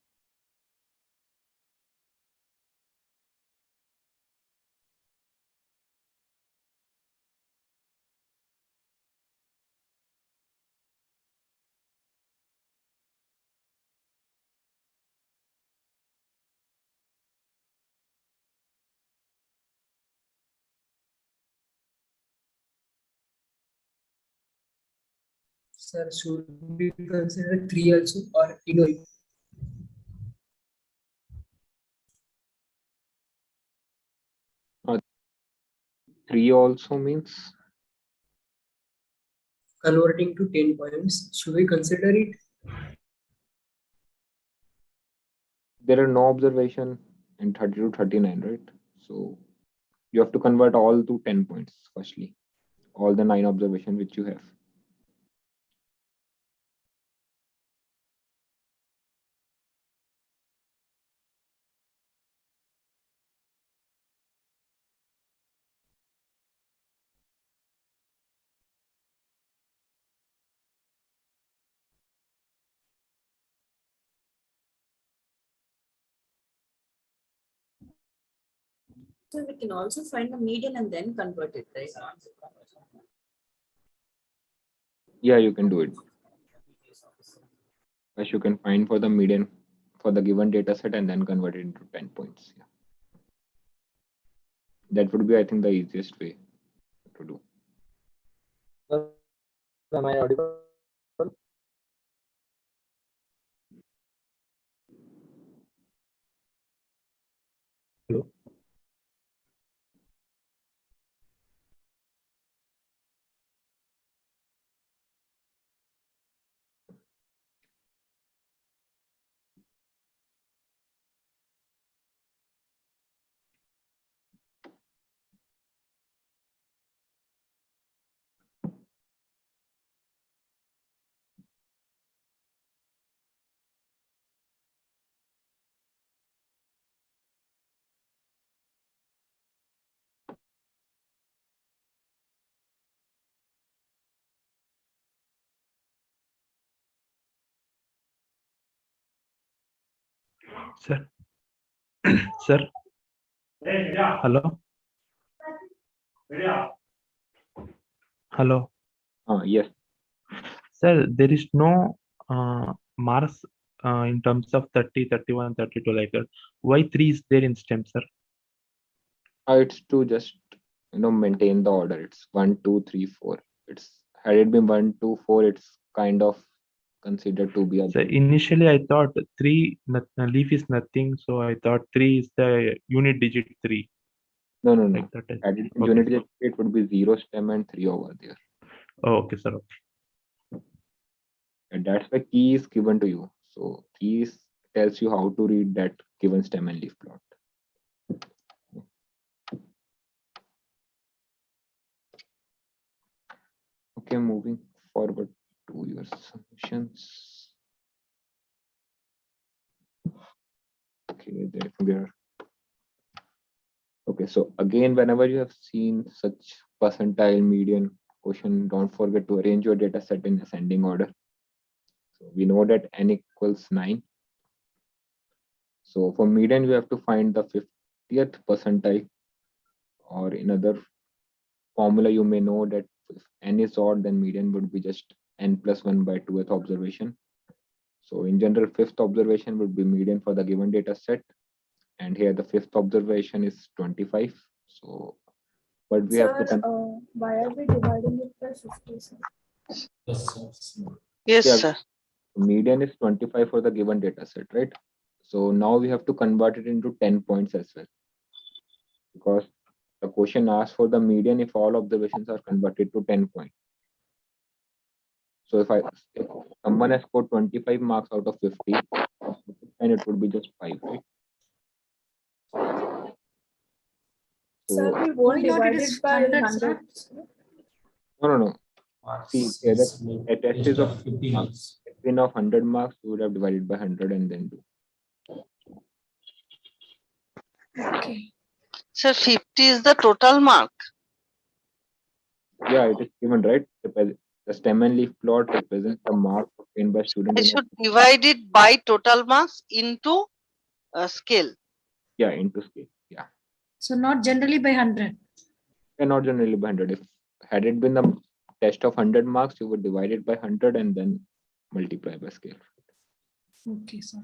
Sir, should we consider 3 also or ignoring? Uh, 3 also means? Converting to 10 points, should we consider it? There are no observation in 30 to 39, right? So you have to convert all to 10 points firstly. All the 9 observations which you have. So we can also find the median and then convert it, right? Yeah, you can do it. First you can find for the median for the given data set and then convert it into 10 points. Yeah. That would be, I think, the easiest way to do. Am I audible? Hello. Sir. Sir. Hello. Hello. Yes. Sir, there is no marks in terms of 30, 31, 32 like that. Why 3 is there in STEM, sir? It's to just maintain the order. It's 1, 2, 3, 4. It's had it been 1, 2, 4, it's kind of considered to be a So initially I thought 3 leaf is nothing, so I thought 3 is the unit digit 3. no. Like that. Had it been Okay. unit digit, it would be 0 STEM and 3 over there. Oh, okay, sir. Okay. And that's the key is given to you. So keys tells you how to read that given stem and leaf plot. Okay, moving forward to your submissions. Okay, there. Okay, so again, whenever you have seen such percentile median question, don't forget to arrange your data set in ascending order. So we know that n equals 9. So for median, you have to find the 50th percentile, or in other formula, you may know that if n is odd, then median would be just n plus 1 by 2th observation. So in general, 5th observation would be median for the given data set. And here the 5th observation is 25. So, but we have to. Why are we dividing it by 50, sir? Yes, Yeah, sir. median is 25 for the given data set, right? So now we have to convert it into 10 points as well, because the question asks for the median if all observations are converted to 10 points. So if someone has scored 25 marks out of 50, and it would be just 5, right? Sir, So we won't We got divide it it as by 100, sir. 100. no. See, here a test is of 50 marks. If been of 100 marks, you would have divided by 100 and then do. Okay. So 50 is the total mark. Yeah, it is given, right? The stem and leaf plot represents the mark obtained by student. I should divide it by total marks into a scale. Yeah, into scale. Yeah. So not generally by 100. Yeah, not generally by 100. If had it been the test of 100 marks, you would divide it by 100 and then multiply by scale. Okay, sir.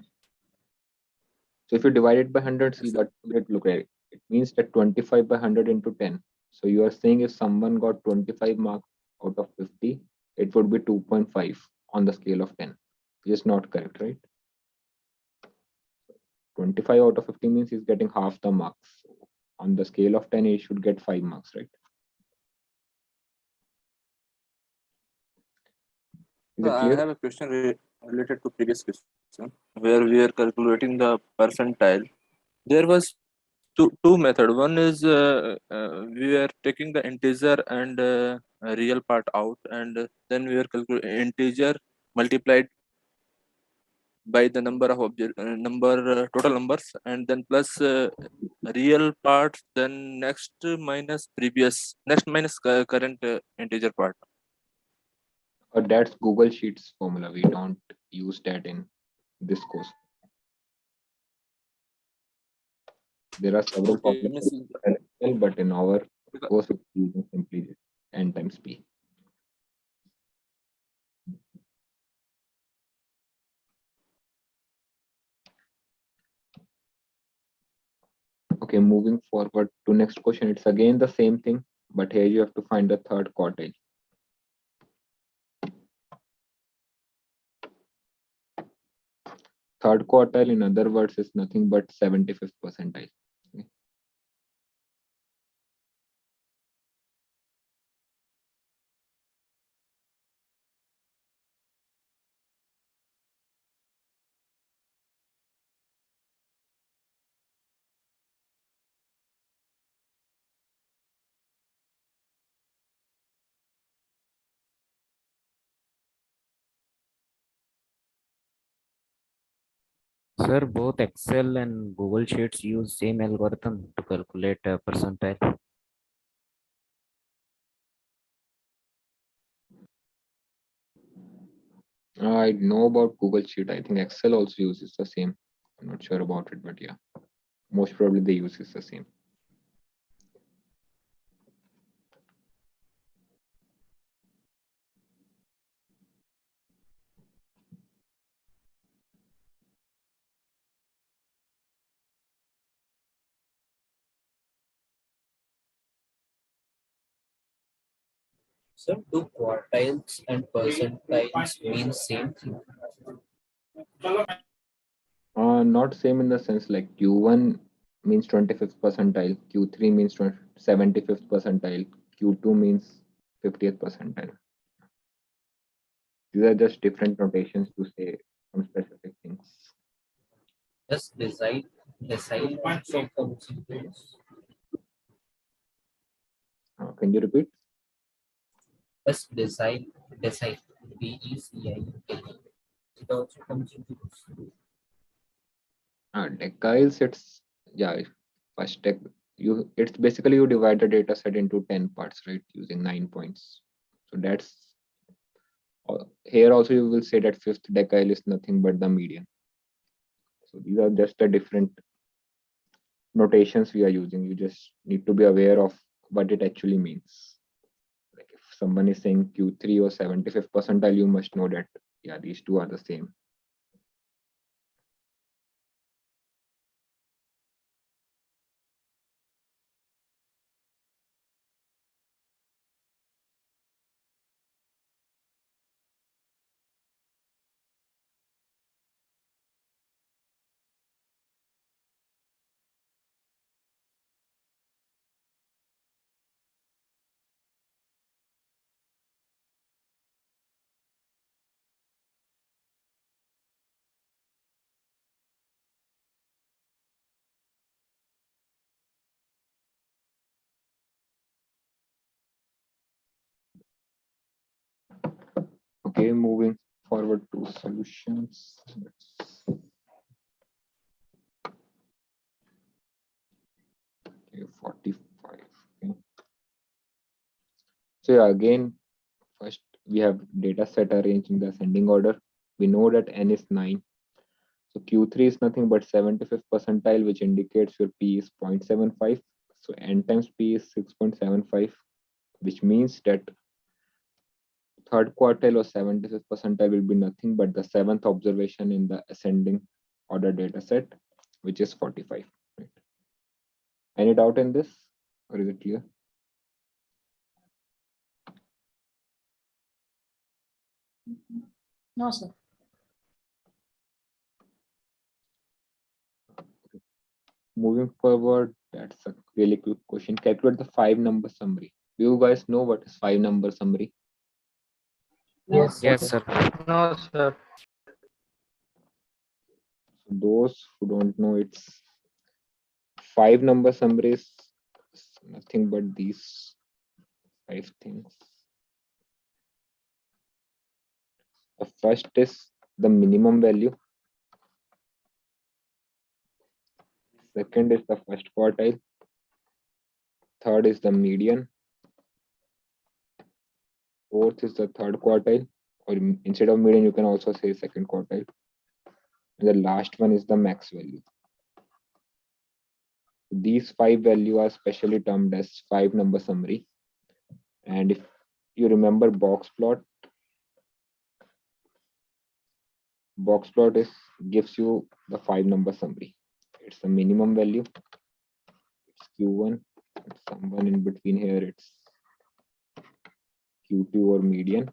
So if you divide it by 100, see that it look like it means that 25 by 100 into 10. So you are saying if someone got 25 marks out of 50, it would be 2.5 on the scale of 10, which is not correct, right? 25 out of 50 means he's getting half the marks. So on the scale of 10, he should get 5 marks, right? Is it I clear? have a question related to previous question where we are calculating the percentile. There was two method. One is we are taking the integer and real part out, and then we are calculating integer multiplied by the number of total numbers, and then plus real part, then next minus current integer part. That's Google Sheets formula. We don't use that in this course. There are several Okay, formulas, but in our course, it's using simply n times p. Okay, moving forward to next question. It's again the same thing, but here you have to find the third quartile. Third quartile, in other words, is nothing but 75th percentile. Okay. Sir, both Excel and Google Sheets use same algorithm to calculate a percentile. I know about Google Sheet. I think Excel also uses the same. I'm not sure about it, but yeah, most probably they use is the same. So do quartiles and percentiles mean same thing? Not same in the sense like Q1 means 25th percentile, Q3 means 75th percentile, Q2 means 50th percentile. These are just different notations to say some specific things. Does decile also comes into this? Can you repeat? Does decile DECILE, it also comes into this? Deciles, it's first it's basically you divide the data set into 10 parts, right, using 9 points. So that's here also you will say that fifth decile is nothing but the median. So these are just the different notations we are using. You just need to be aware of what it actually means. Like if someone is saying Q3 or 75th percentile, you must know that these two are the same. Okay, moving forward to solutions. Okay, 45. Okay. So again, first we have data set arranged in the ascending order. We know that n is 9. So Q3 is nothing but 75th percentile, which indicates your P is 0.75. So n times P is 6.75, which means that third quartile or 75th percentile will be nothing but the 7th observation in the ascending order data set, which is 45. Right? Any doubt in this, or is it clear? No, sir. Moving forward, that's a really quick question. Calculate the 5-number summary. Do you guys know what is 5-number summary? Yes, sir. No, sir. So those who don't know, it's 5-number summaries, nothing but these 5 things. The first is the minimum value. Second is the first quartile. Third is the median. Fourth is the third quartile, or instead of median, you can also say second quartile. And the last one is the max value. These 5 values are specially termed as 5-number summary. And if you remember box plot gives you the 5-number summary. It's the minimum value. It's Q1. It's someone in between here. It's Q2 or median.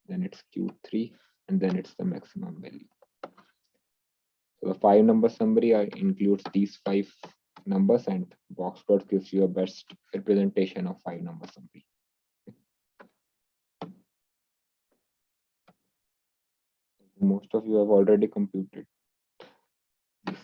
Then it's Q3, and then it's the maximum value. So the 5-number summary includes these 5 numbers, and box plot gives you a best representation of 5-number summary. Most of you have already computed this.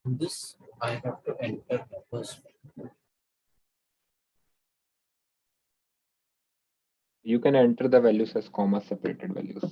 This I have to enter numbers. You can enter the values as comma separated values.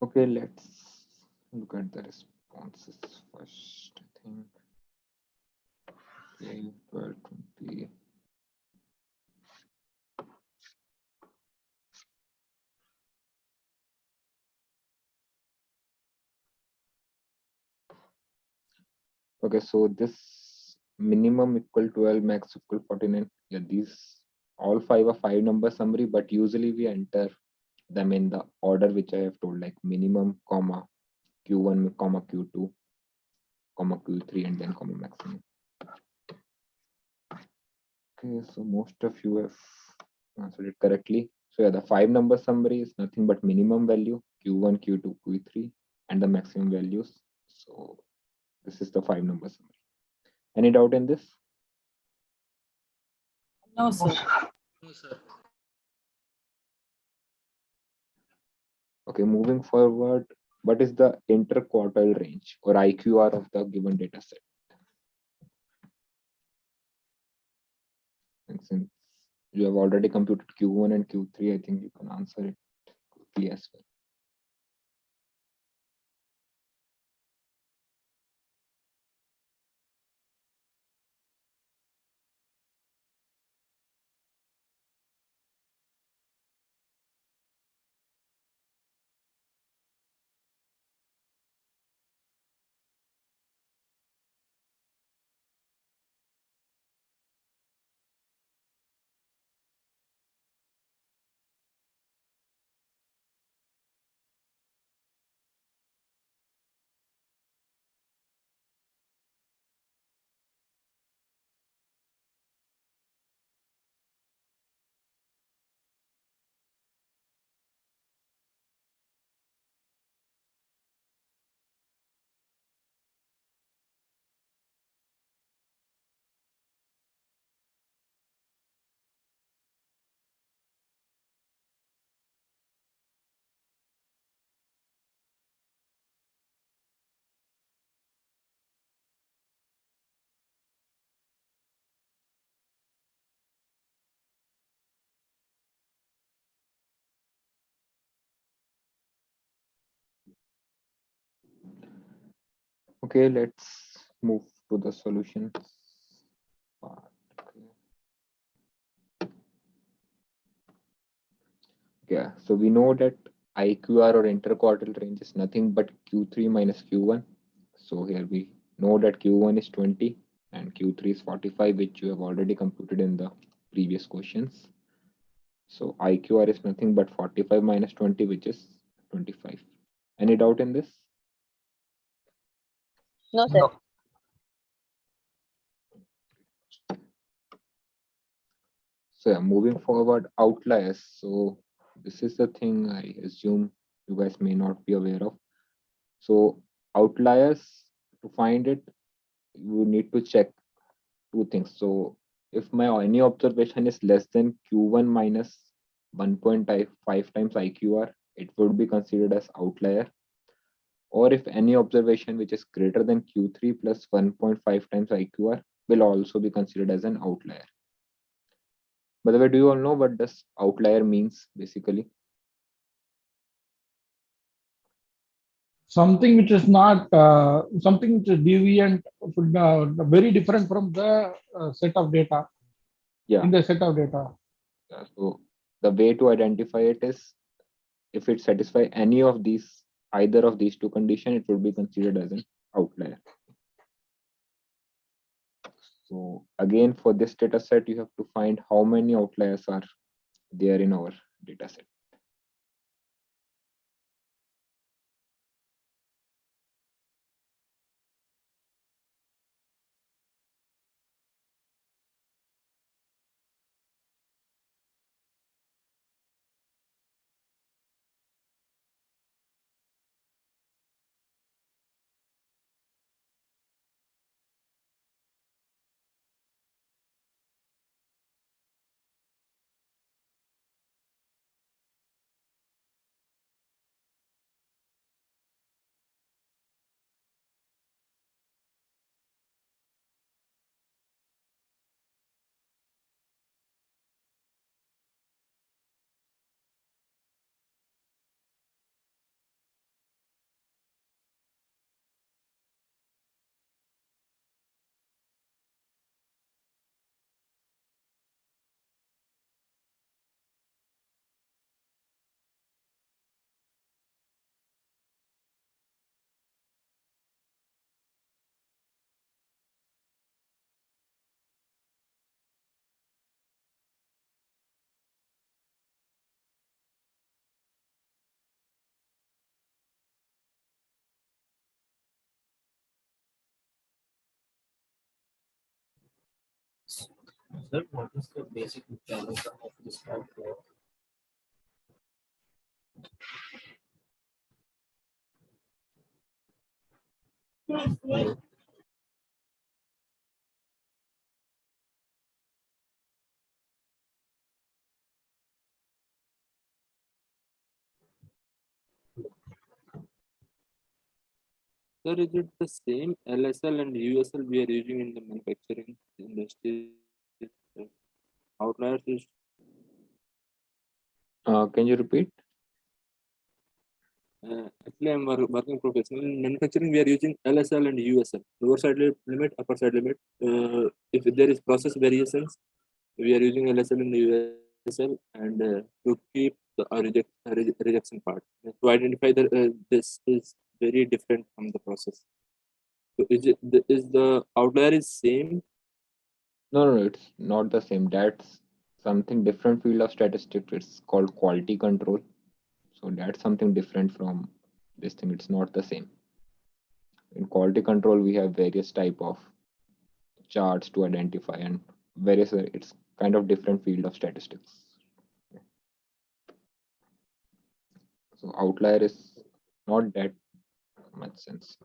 Okay, let's look at the responses first. I think. Okay, 12, 20. Okay, so this minimum equal 12, max equal 49. Yeah, these all five are 5 number summary, but usually we enter them in the order which I have told, like minimum, comma, Q1, comma, Q2, comma, Q3, and then comma maximum. Okay, so most of you have answered it correctly. So yeah, the 5 number summary is nothing but minimum value, Q1, Q2, Q3, and the maximum values. So this is the 5 number summary. Any doubt in this? No, sir. No, sir. Okay, moving forward, what is the interquartile range or IQR of the given data set? And since you have already computed Q1 and Q3, I think you can answer it quickly as well. Okay, let's move to the solutions part. Yeah, so we know that IQR or interquartile range is nothing but Q3 minus Q1. So here we know that Q1 is 20 and Q3 is 45, which you have already computed in the previous questions. So IQR is nothing but 45 minus 20, which is 25. Any doubt in this? No, sir. So yeah, moving forward, outliers. So this is the thing I assume you guys may not be aware of. So outliers, to find it, you need to check two things. So if my any observation is less than Q1 minus 1.5 times IQR, it would be considered as outlier. Or if any observation which is greater than Q3 plus 1.5 times IQR will also be considered as an outlier. By the way, do you all know what does outlier means basically? Something which is not something which is deviant, very different from the set of data. Yeah. In the set of data. Yeah, so the way to identify it is if it satisfies any of these, either of these two conditions, it would be considered as an outlier. So again, for this data set, you have to find how many outliers are there in our data set. Sir, what is the basic mechanism of this outlier? Sir, is it the same LSL and USL we are using in the manufacturing industry? Outliers is Can you repeat? actually I'm working professional in manufacturing. We are using LSL and USL, lower side limit, upper side limit. If there is process variations, we are using LSL and USL, and to keep the rejection part, to identify that this is very different from the process. So is the outlier is same? No, it's not the same. That's something different field of statistics. It's called quality control. So that's something different from this thing. It's not the same. In quality control, we have various type of charts to identify and various, it's kind of different field of statistics. So outlier is not that much sense.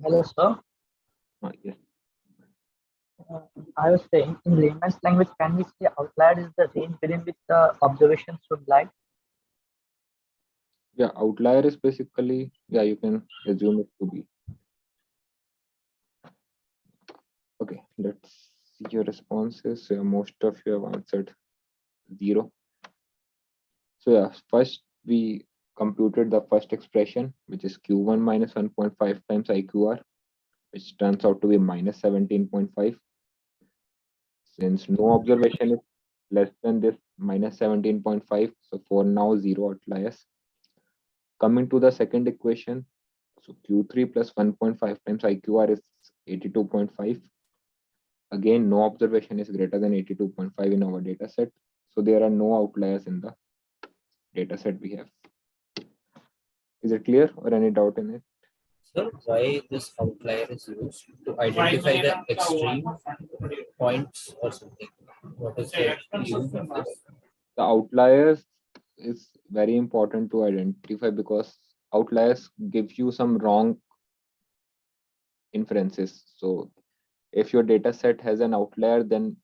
Hello, sir. Yes. I was saying, in layman's language, can we say outlier is the range within which the observations should lie? Yeah, outlier is basically, yeah, you can assume it to be. Okay, let's see your responses. Yeah, most of you have answered 0. So yeah, first we computed the first expression, which is Q1 minus 1.5 times IQR, which turns out to be minus 17.5. Since no observation is less than this minus 17.5, so for now 0 outliers. Coming to the second equation, so Q3 plus 1.5 times IQR is 82.5. Again, no observation is greater than 82.5 in our data set. So there are no outliers in the data set we have. Is it clear or any doubt in it? Sir, why this outlier is used to identify the extreme points or something? What is the use of this? The outliers is very important to identify because outliers give you some wrong inferences. So if your data set has an outlier, then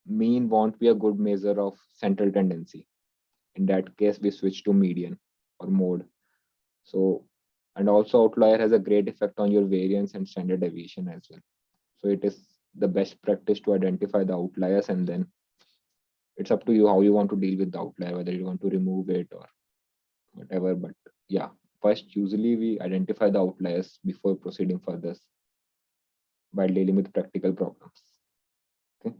mean won't be a good measure of central tendency. In that case, we switch to median or mode. So, and also outlier has a great effect on your variance and standard deviation as well. So it is the best practice to identify the outliers, and then it's up to you how you want to deal with the outlier, whether you want to remove it or whatever. But yeah, first usually we identify the outliers before proceeding further by dealing with practical problems. Okay.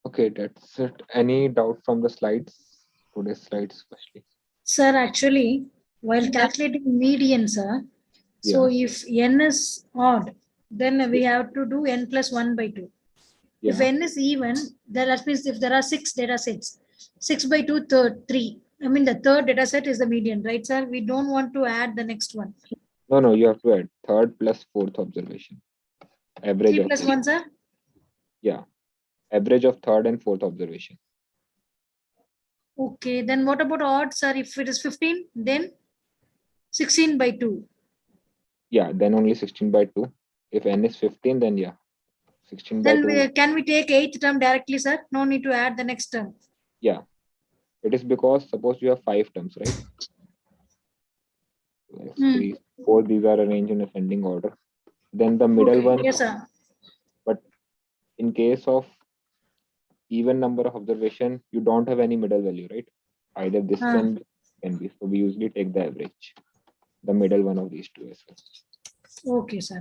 Okay, that's it. Any doubt from the slides? Today's slides, especially. Sir, actually, while calculating median, sir, so if n is odd, then we have to do n plus 1 by 2. If Yeah. n is even, then that means if there are 6 data sets, 6 by 2, 3. I mean, the third data set is the median, right, sir? We don't want to add the next one. No, you have to add third plus fourth observation. Average 3 of plus 1, sir? Yeah. Average of third and fourth observation. Okay, then what about odd, sir? If it is 15, then 16 by 2. Yeah, then only 16 by 2. If n is 15, then yeah, 16 by Then 2. can we take 8th term directly, sir? No need to add the next term. Yeah. It is because suppose you have 5 terms, right? 3, 4, these are arranged in ascending order. Then the middle one. Yes, sir. But in case of even number of observation, you don't have any middle value, right? Either this can be. So we usually take the average, the middle one of these two as well. Okay, sir.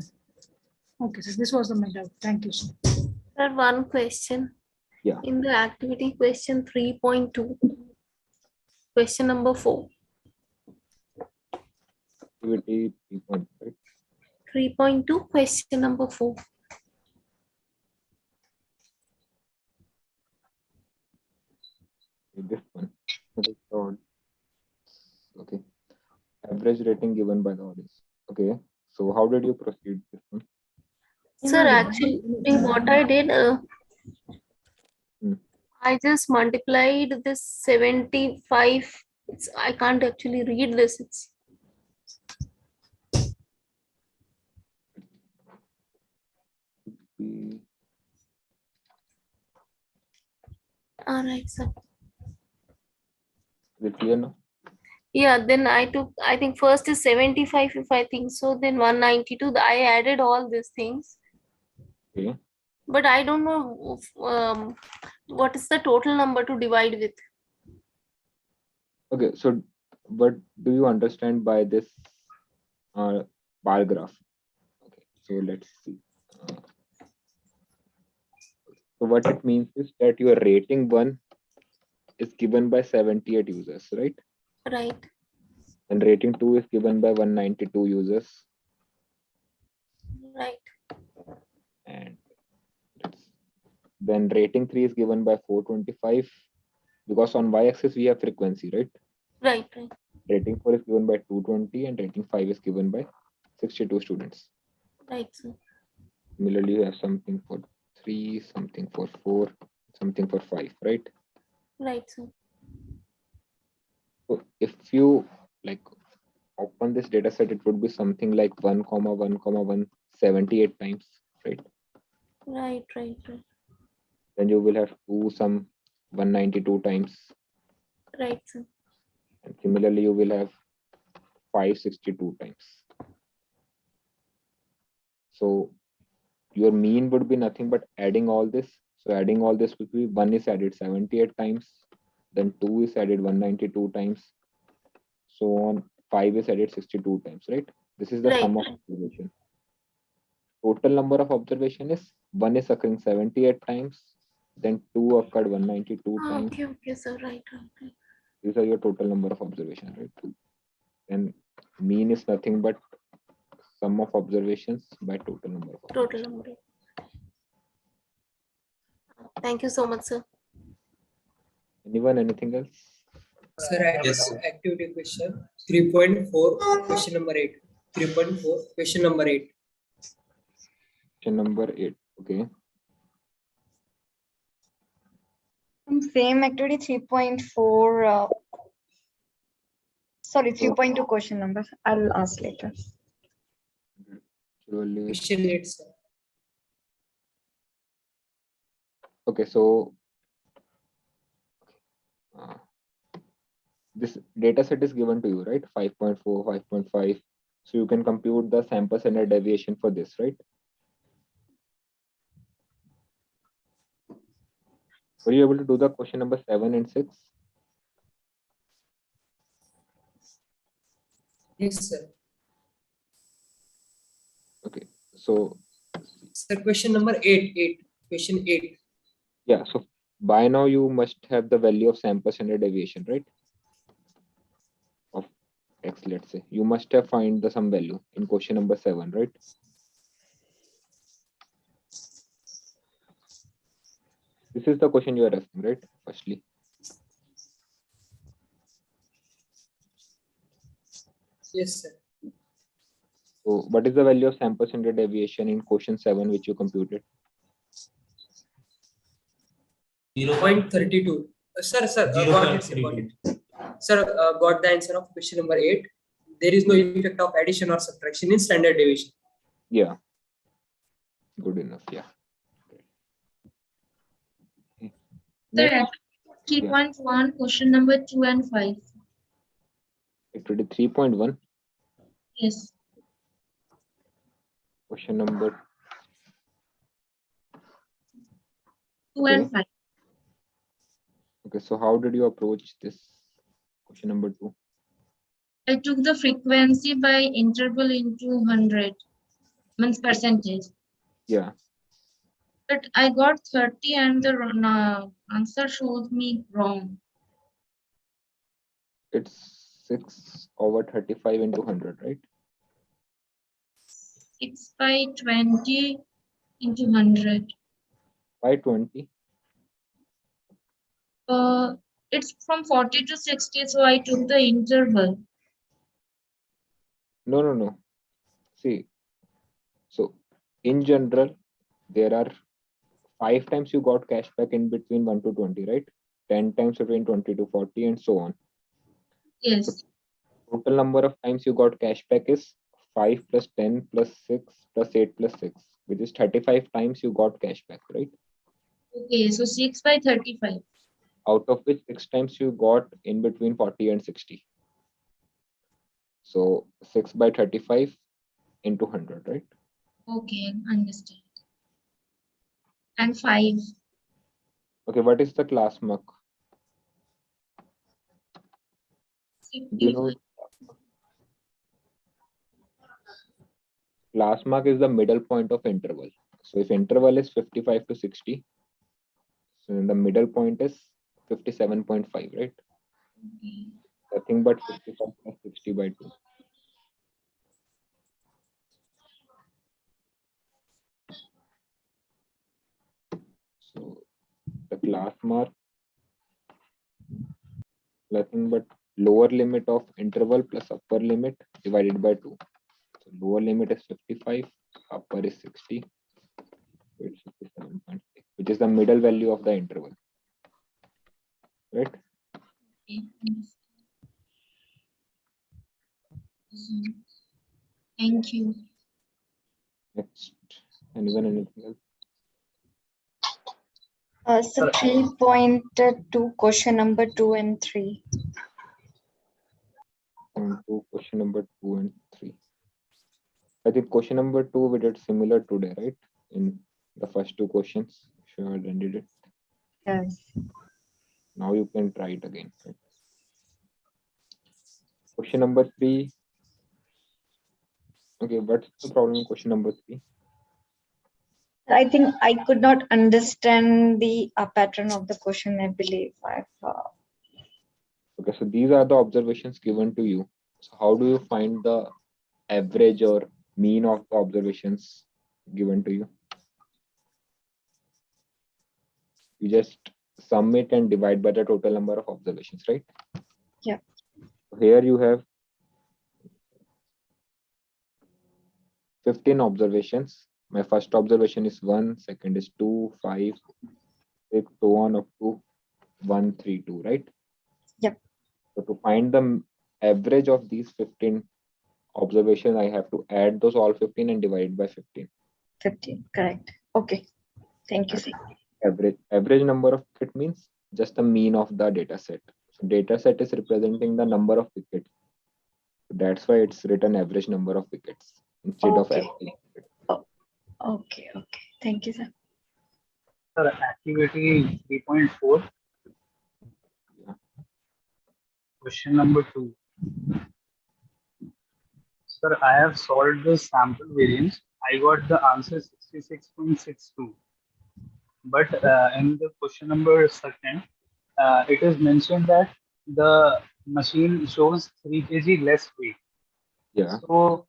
Okay, sir. This was the my doubt. Thank you, sir. Sir, one question. Yeah. In the activity question 3.2, question number 4. Activity 3.5. 3.2, question number 4. This one. Okay. Average rating given by the audience. Okay. So how did you proceed this one? Sir, actually, what I did, I just multiplied this 75. I can't actually read this. It's all right, sir. Is it clear now? Yeah, then I took, I think first is 75, if I think so, then 192. I added all these things, Okay. but I don't know what is the total number to divide with. Okay. So what do you understand by this bar graph? Okay. So let's see. So what it means is that your rating 1 is given by 78 users, right? Right. And rating 2 is given by 192 users. Right. And then rating 3 is given by 425 because on y-axis we have frequency, right? Right. Right. Rating 4 is given by 220 and rating 5 is given by 62 students. Right, sir. Similarly, you have something for 3, something for 4, something for 5, right? Right, sir. So if you like open this data set, it would be something like 1, 1, 1, 78 times, right? Right, right, right. Then you will have 2 some 192 times. Right, sir. And similarly, you will have 562 times. So your mean would be nothing but adding all this. So adding all this would be 1 is added 78 times, then 2 is added 192 times, so on 5 is added 62 times, right? This is the Right. sum of observation. Total number of observation is 1 is occurring 78 times, then 2 occurred 192 times. Okay, okay, sir. Right, right. These are your total number of observation, right? And mean is nothing but sum of observations by total number of Total number. Thank you so much, sir. Anyone, anything else? Sir, I have an activity question. 3.4, question number 8. 3.4, question number 8. Question number 8. Okay. Same activity 3.4. Sorry, 3.2 question number. I'll ask later. Question 8, sir. Okay, so this data set is given to you, right? 5.4, 5.5. So you can compute the sample standard deviation for this, right? Were you able to do the question number 7 and 6? Yes, sir. Okay, so Sir, question number 8. Question 8. yeah, so by now you must have the value of sample standard deviation, right? Of x, let's say. You must have find the some value in question number 7, right? This is the question you are asking, right? Firstly. Yes, sir. So what is the value of sample standard deviation in question 7 which you computed? 0.32. Sir, got it. Sir, got the answer of question number 8. There is no effect of addition or subtraction in standard deviation. Yeah. Good enough. Yeah. Sir, 3.1, question number 2 and 5. Activity 3.1. Yes. Question number 2 and 5. Okay, so how did you approach this question number 2? I took the frequency by interval into 100, means percentage. Yeah. But I got 30 and the answer shows me wrong. It's 6 over 35 into 100, right? 6 by 20 into 100. By 20? it's from 40 to 60, so I took the interval. No. See, so in general, there are 5 times you got cashback in between 1 to 20, right? 10 times between 20 to 40 and so on. Yes. Total number of times you got cashback is 5 plus 10 plus 6 plus 8 plus 6, which is 35 times you got cashback, right? Okay, so 6 by 35. Out of which 6 times you got in between 40 and 60. So 6 by 35 into 100, right? Okay, understand. And 5. Okay, what is the class mark? Do you know? Class mark is the middle point of interval. So if interval is 55 to 60, so then the middle point is 57.5, right? Okay. Nothing but 55 plus 60 by 2. So the class mark, nothing but lower limit of interval plus upper limit divided by 2. So lower limit is 55, upper is 60. It's 57.6, which is the middle value of the interval, right? Okay. Thank you. Next, anything else? So 3.2, question number 2 and 3. Question number 2 and 3. I think question number 2 we did similar today, right? In the first 2 questions, sure, then did it. Yes. Now you can try it again. Right? Question number 3. Okay, what's the problem in question number 3? I think I could not understand the pattern of the question, I believe. Okay, so these are the observations given to you. So how do you find the average or mean of the observations given to you? You just sum it and divide by the total number of observations, right? Yeah. So here you have 15 observations. My first observation is 1, second is 2, 5, 6, so on up to 1, 3, 2, right? Yep. So to find the average of these 15 observations, I have to add those all 15 and divide by 15. 15, correct. Okay. Thank you, sir. Average number of wicket means just the mean of the data set. So data set is representing the number of wickets. That's why it's written average number of wickets instead of average. Okay. Thank you, sir. Sir, activity 3.4. Question number 2. Sir, I have solved the sample variance. I got the answer 66.62. But in the question number 2, it is mentioned that the machine shows 3 kg less weight. Yeah. So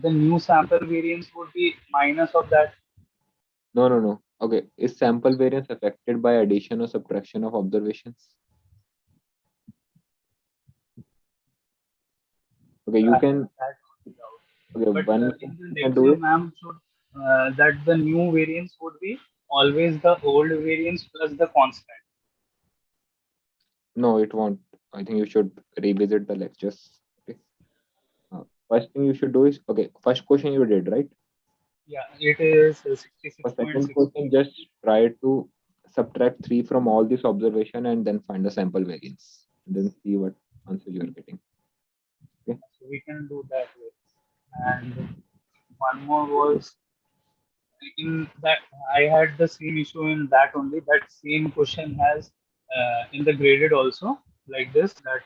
the new sample variance would be minus of that. No. Okay, is sample variance affected by addition or subtraction of observations? Okay, you can. Okay, But one in the you can next do it. ma'am, should that the new variance would be always the old variance plus the constant. No, it won't. I think you should revisit the lectures. Okay. First thing you should do is, okay, first question you did, right? Yeah, it is For second 66.6. question, just try to subtract 3 from all this observation and then find the sample variance. And then see what answer you are getting. Okay. So we can do that way. And one more was in that I had the same issue in that only. That same question has in the graded also like this. That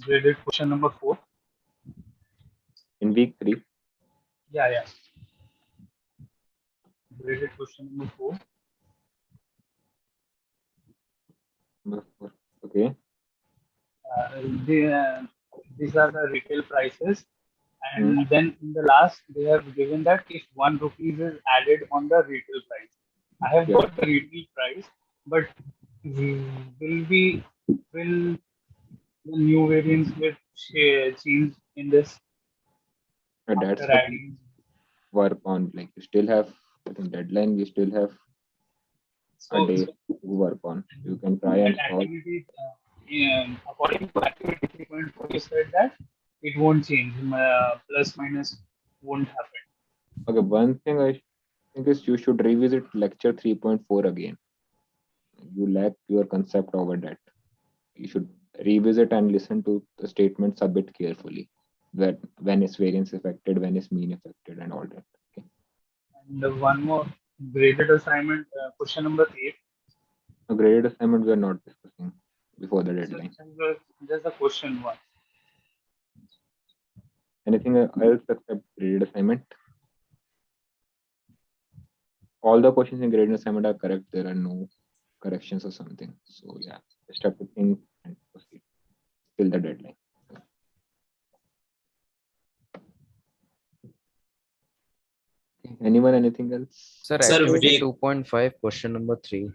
graded question number 4. In week 3. Yeah. Graded question number 4. Okay. These are the retail prices, and then in the last they have given that if 1 rupees is added on the retail price. I have got the retail price, but will the new variance will change in this That's after what we adding? work on. Like you still have, I think, deadline. We still have a So, day so to work on. You can try that and solve. activity, according to activity 3.4, you said that it won't change. Plus minus won't happen. Okay, one thing I think is you should revisit lecture 3.4 again. You lack your concept over that. You should revisit and listen to the statements a bit carefully. That when is variance affected, when is mean affected, and all that. Okay. And one more graded assignment, question number 8. A graded assignment we are not discussing before the deadline. Just a question one. Anything else except graded assignment? All the questions in graded assignment are correct. There are no corrections or something. So yeah, just have to think and proceed till the deadline. Anyone, anything else? Sir, activity 2.5, question number 3.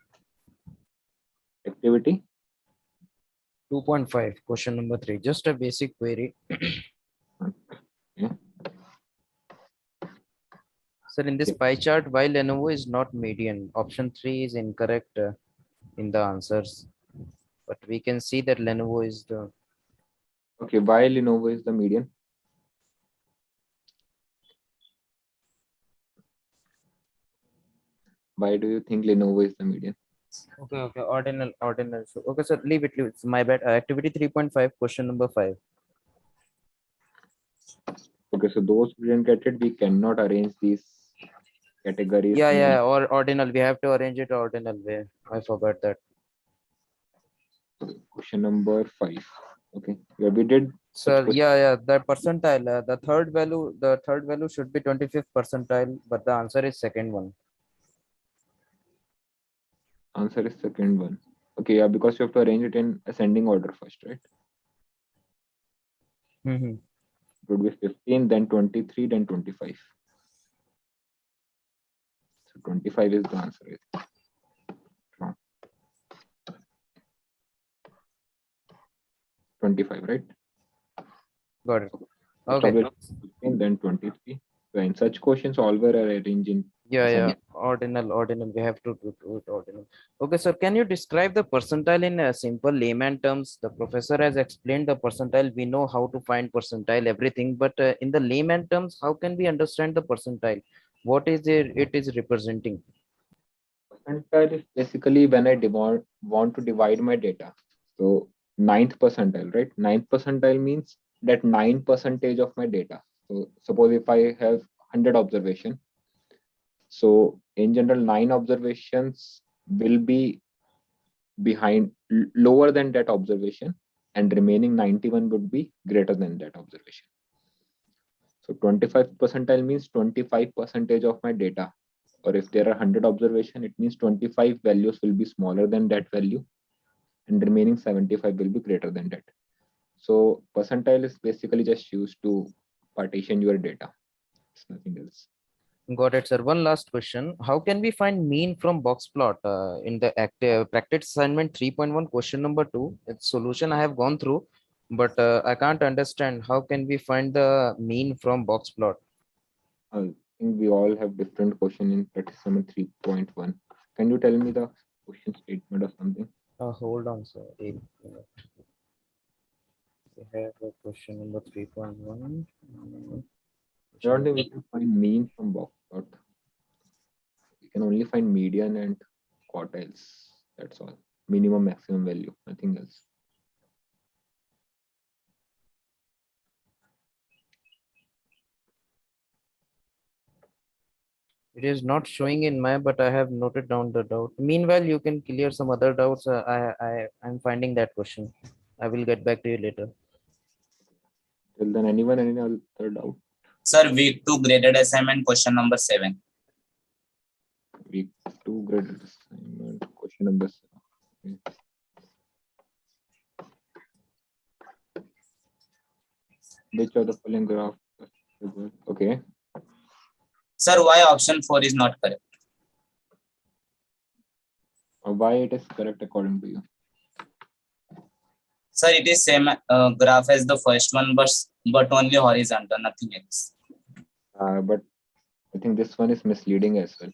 Activity 2.5, question number 3. Just a basic query. Yeah. Sir, in this pie chart, while Lenovo is not median, option 3 is incorrect in the answers. But we can see that Lenovo is the. Okay, why Lenovo is the median? Why do you think Lenovo is the median? Okay, ordinal. So, okay, sir, leave it. It's my bad. Activity 3.5, question number 5. Okay, so those who didn't get it, we cannot arrange these categories. Yeah, or ordinal. We have to arrange it ordinal way. I forgot that. Question number 5. Okay, yeah, we did. Sir, yeah, the percentile. The third value should be 25th percentile, but the answer is second one. Answer is second one. Okay, yeah, because you have to arrange it in ascending order first, right? Mm-hmm. It would be 15, then 23, then 25. So 25 is the answer. Wrong. 25, right? Got it. Okay. Okay. 15, then 23. So in such questions, all were arranged in Yeah, ordinal. We have to do it ordinal. Okay, sir, can you describe the percentile in simple layman terms? The professor has explained the percentile. We know how to find percentile, everything, but in the layman terms, how can we understand the percentile? What is it is representing? Percentile is basically when I want to divide my data. So ninth percentile, right? Ninth percentile means that 9% of my data. So suppose if I have 100 observation, so in general, 9 observations will be behind lower than that observation, and remaining 91 would be greater than that observation. So 25 percentile means 25% of my data, or if there are 100 observation, it means 25 values will be smaller than that value, and remaining 75 will be greater than that. So percentile is basically just used to partition your data. It's nothing else. Got it, sir. One last question. How can we find mean from box plot in the practice assignment 3.1 question number 2? Its solution I have gone through, but I can't understand how can we find the mean from box plot. I think we all have different question in practice assignment 3.1. Can you tell me the question statement or something? Hold on, sir. 8 minutes. We have a question number 3.1. I don't think we can find mean from box plot. We can only find median and quartiles. That's all. Minimum, maximum value, nothing else. It is not showing in my, but I have noted down the doubt. Meanwhile, you can clear some other doubts. I'm finding that question. I will get back to you later. Till then, anyone, any other doubt? Sir, week 2 graded assignment question number 7. Week 2 graded assignment question number 7. Okay. Which of the following graph? Okay. Sir, why option 4 is not correct? Why it is correct according to you? Sir, it is same graph as the first one, but only horizontal, nothing else. But I think this one is misleading as well.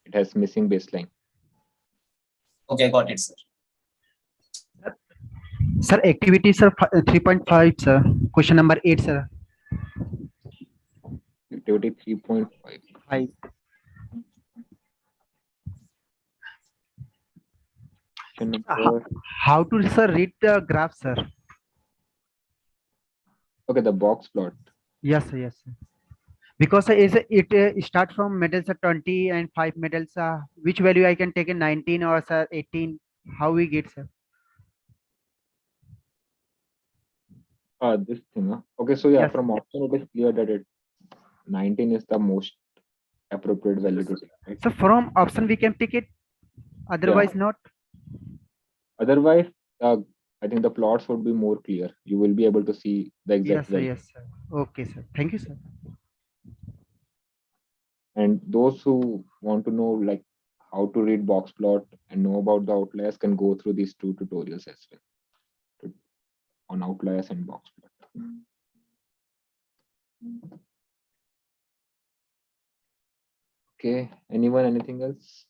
It has missing baseline. Okay, got it, sir. Sir, activity, sir, 3.5, sir. Question number 8, sir. Activity 3.5. 5. How to, sir, read the graph, sir? Okay, the box plot. Yes, sir, yes, sir. Because it start from medals at 20 and 5 medals. Which value I can take in 19 or sir 18? How we get, sir? This thing. Okay, so yeah, Yes. from option it is clear that 19 is the most appropriate value to take. Right? So from option we can pick it. Otherwise not. Otherwise, I think the plots would be more clear. You will be able to see the exact Yes, sir, value. yes, sir. Okay, sir. Thank you, sir. And those who want to know like how to read box plot and know about the outliers can go through these 2 tutorials as well on outliers and box plot. Okay, anyone, anything else?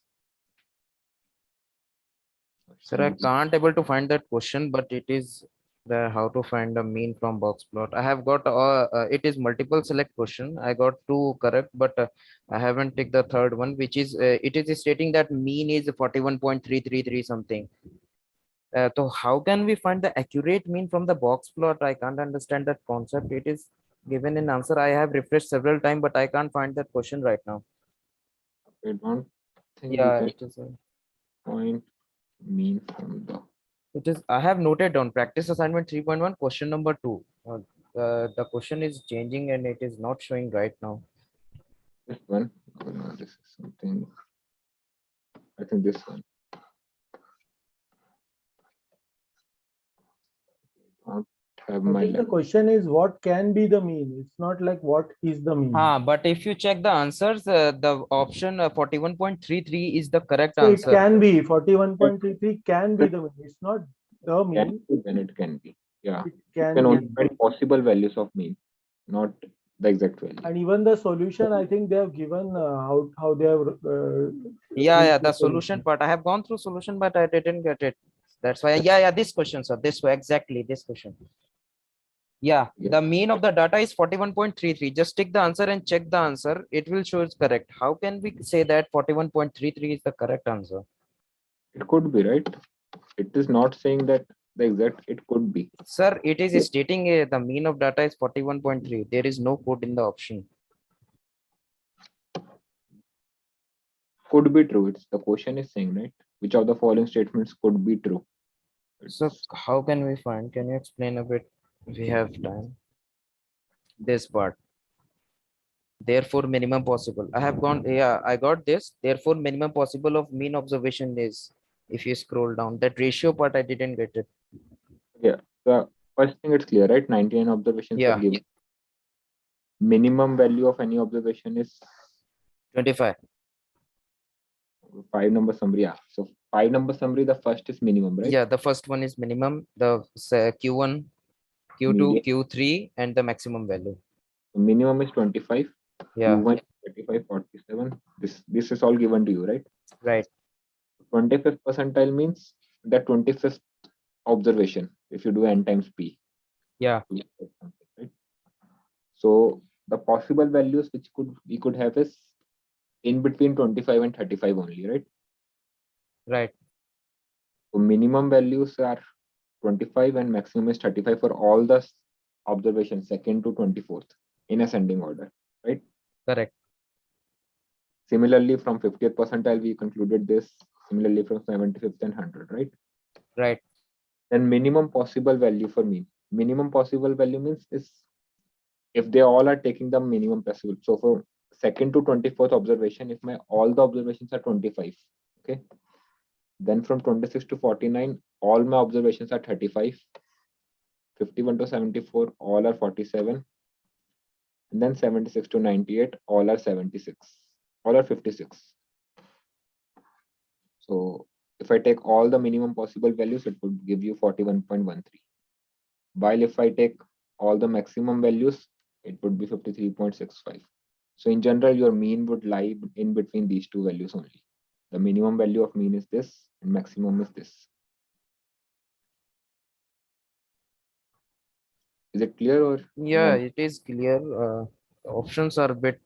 Sir, I can't able to find that question, but it is the how to find the mean from box plot. I have got it is multiple select question. I got 2 correct, but I haven't take the third one, which is it is stating that mean is 41.333 something. So how can we find the accurate mean from the box plot? I can't understand that concept. It is given in answer. I have refreshed several times, but I can't find that question right now. I don't think Yeah, you it can is. find mean from the. It is. I have noted down practice assignment 3.1 question number 2. The question is changing and it is not showing right now. This one. Oh, no, this is something. I think this one. Have I my think the question is what can be the mean. It's not like what is the mean. But if you check the answers, the option 41.33 is the correct So it answer. can be 41.33 can be the mean. It's not the mean. Then it can be. Yeah. It You can can only be. find possible values of mean, not the exact value. And even the solution, I think they have given how they have. Yeah, the solution part. I have gone through solution, but I didn't get it. That's why. Yeah, this question, sir. This way, exactly this question. Yeah, the mean of the data is 41.33. Just take the answer and check the answer. It will show it's correct. How can we say that 41.33 is the correct answer? It could be, right? It is not saying that the exact, it could be. Sir, it is stating the mean of data is 41.3. There is no code in the option. Could be true. It's the question is saying, right? Which of the following statements could be true? So how can we find? Can you explain a bit? We have time. This part. Therefore, minimum possible. I have gone. Yeah, I got this. Therefore, minimum possible of mean observation is. If you scroll down, that ratio part I didn't get it. Yeah. The first thing it's clear, right? 99 observations are given. Minimum value of any observation is 25. 5 number summary. Yeah. So 5 number summary, the first is minimum, right? Yeah, the first one is minimum. The Q1, Q2, Median. Q3, and the maximum value. So minimum is 25. Yeah. Q1 35, 47. This is all given to you, right? Right. 25th percentile means the 25th observation if you do n times p. Yeah. Right? So the possible values which we could have is in between 25 and 35 only, right? Right. So minimum values are 25 and maximum is 35 for all the observations 2nd to 24th in ascending order, right? Correct. Similarly, from 50th percentile, we concluded this. Similarly, from 75th and 100, right? Right. Then minimum possible value for mean. Minimum possible value means is if they all are taking the minimum possible. So for 2nd to 24th observation, if all the observations are 25, okay. Then from 26 to 49, all my observations are 35. 51 to 74, all are 47. And then 76 to 98, all are 76. All are 56. So if I take all the minimum possible values, it would give you 41.13. While if I take all the maximum values, it would be 53.65. So in general, your mean would lie in between these two values only. The minimum value of mean is this and maximum is this. Is it clear or? Yeah, it is clear. Options are a bit.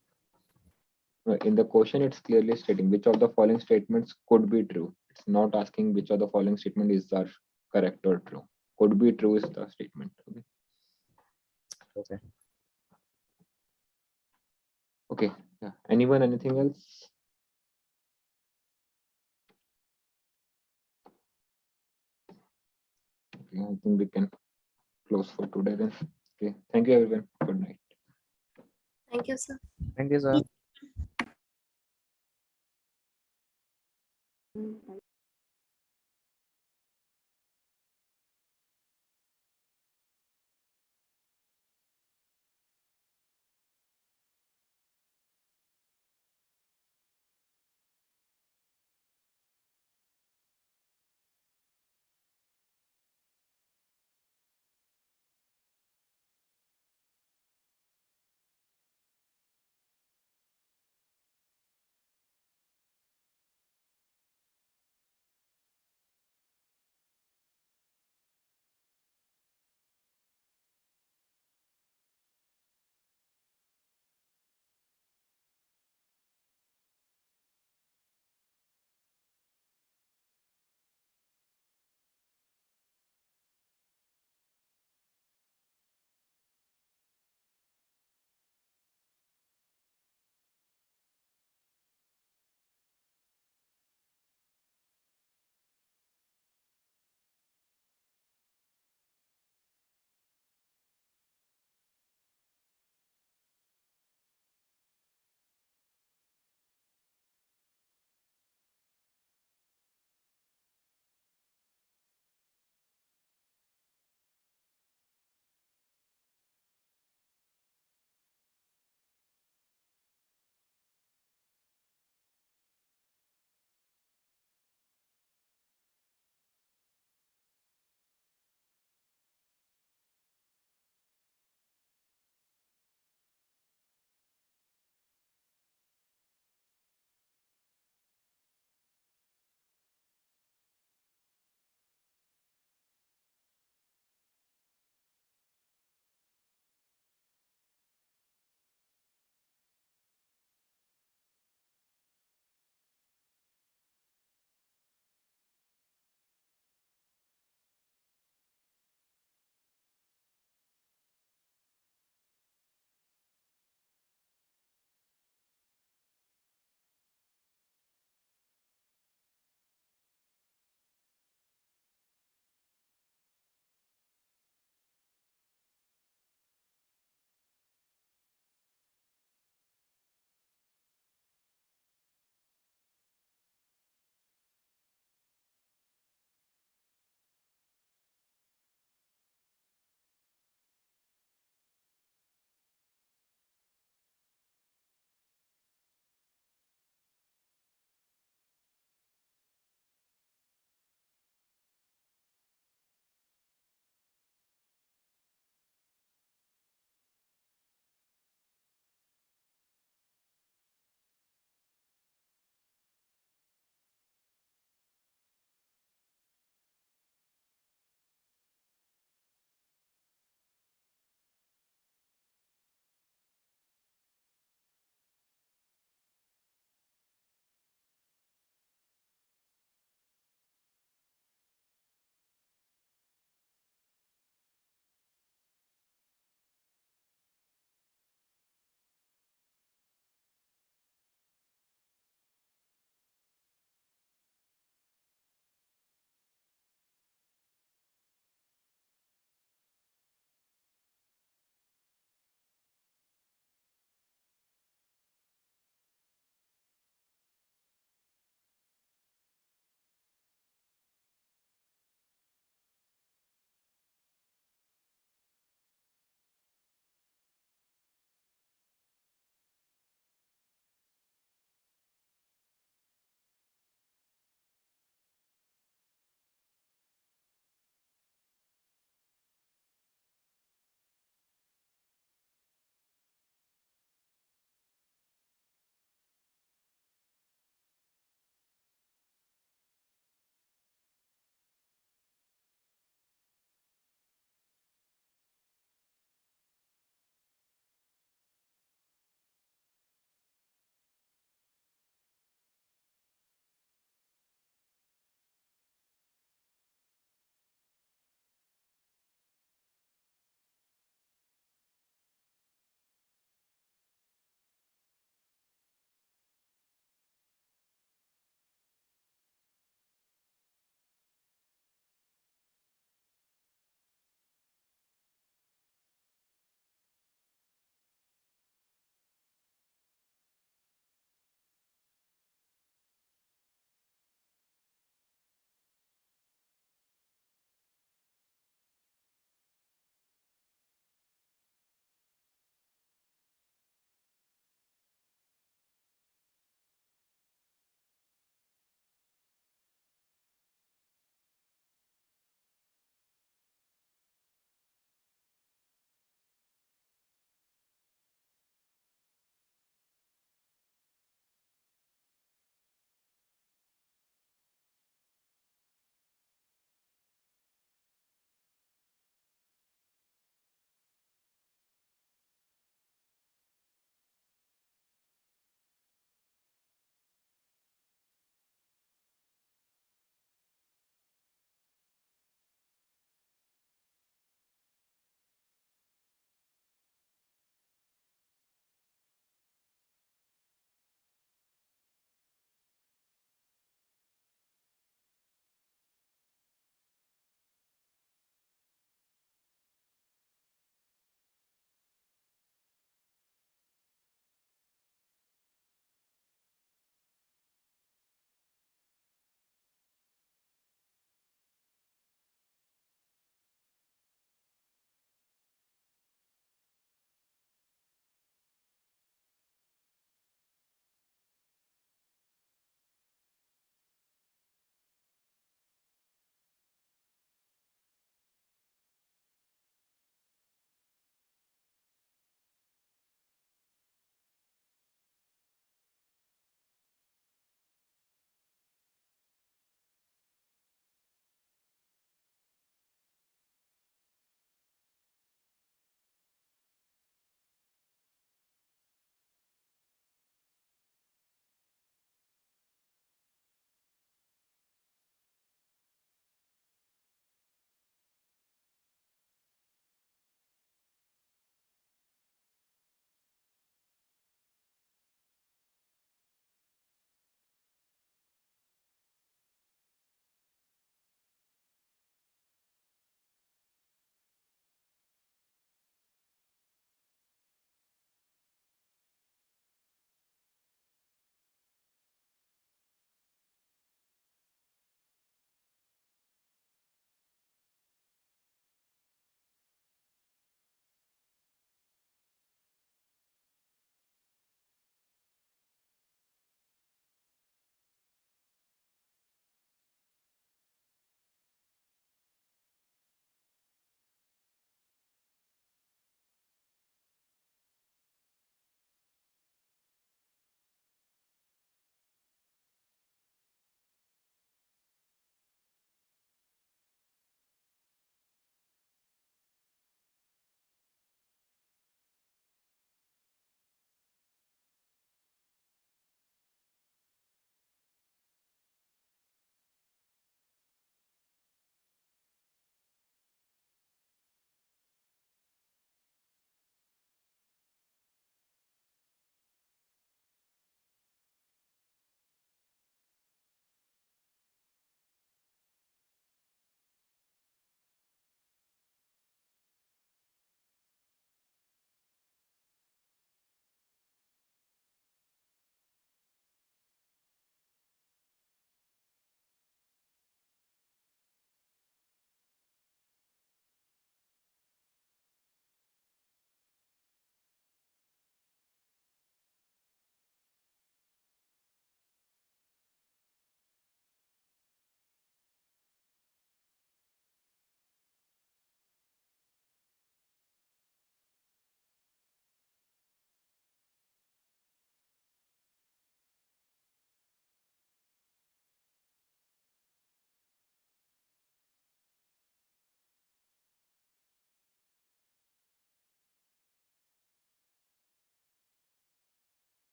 In the question, it's clearly stating which of the following statements could be true. It's not asking which of the following statement is are correct or true. Could be true is the statement. Okay. Okay. Okay. Yeah. Anyone? Anything else? Okay, I think we can close for today then. Okay. Thank you, everyone. Good night. Thank you, sir. Thank you, sir.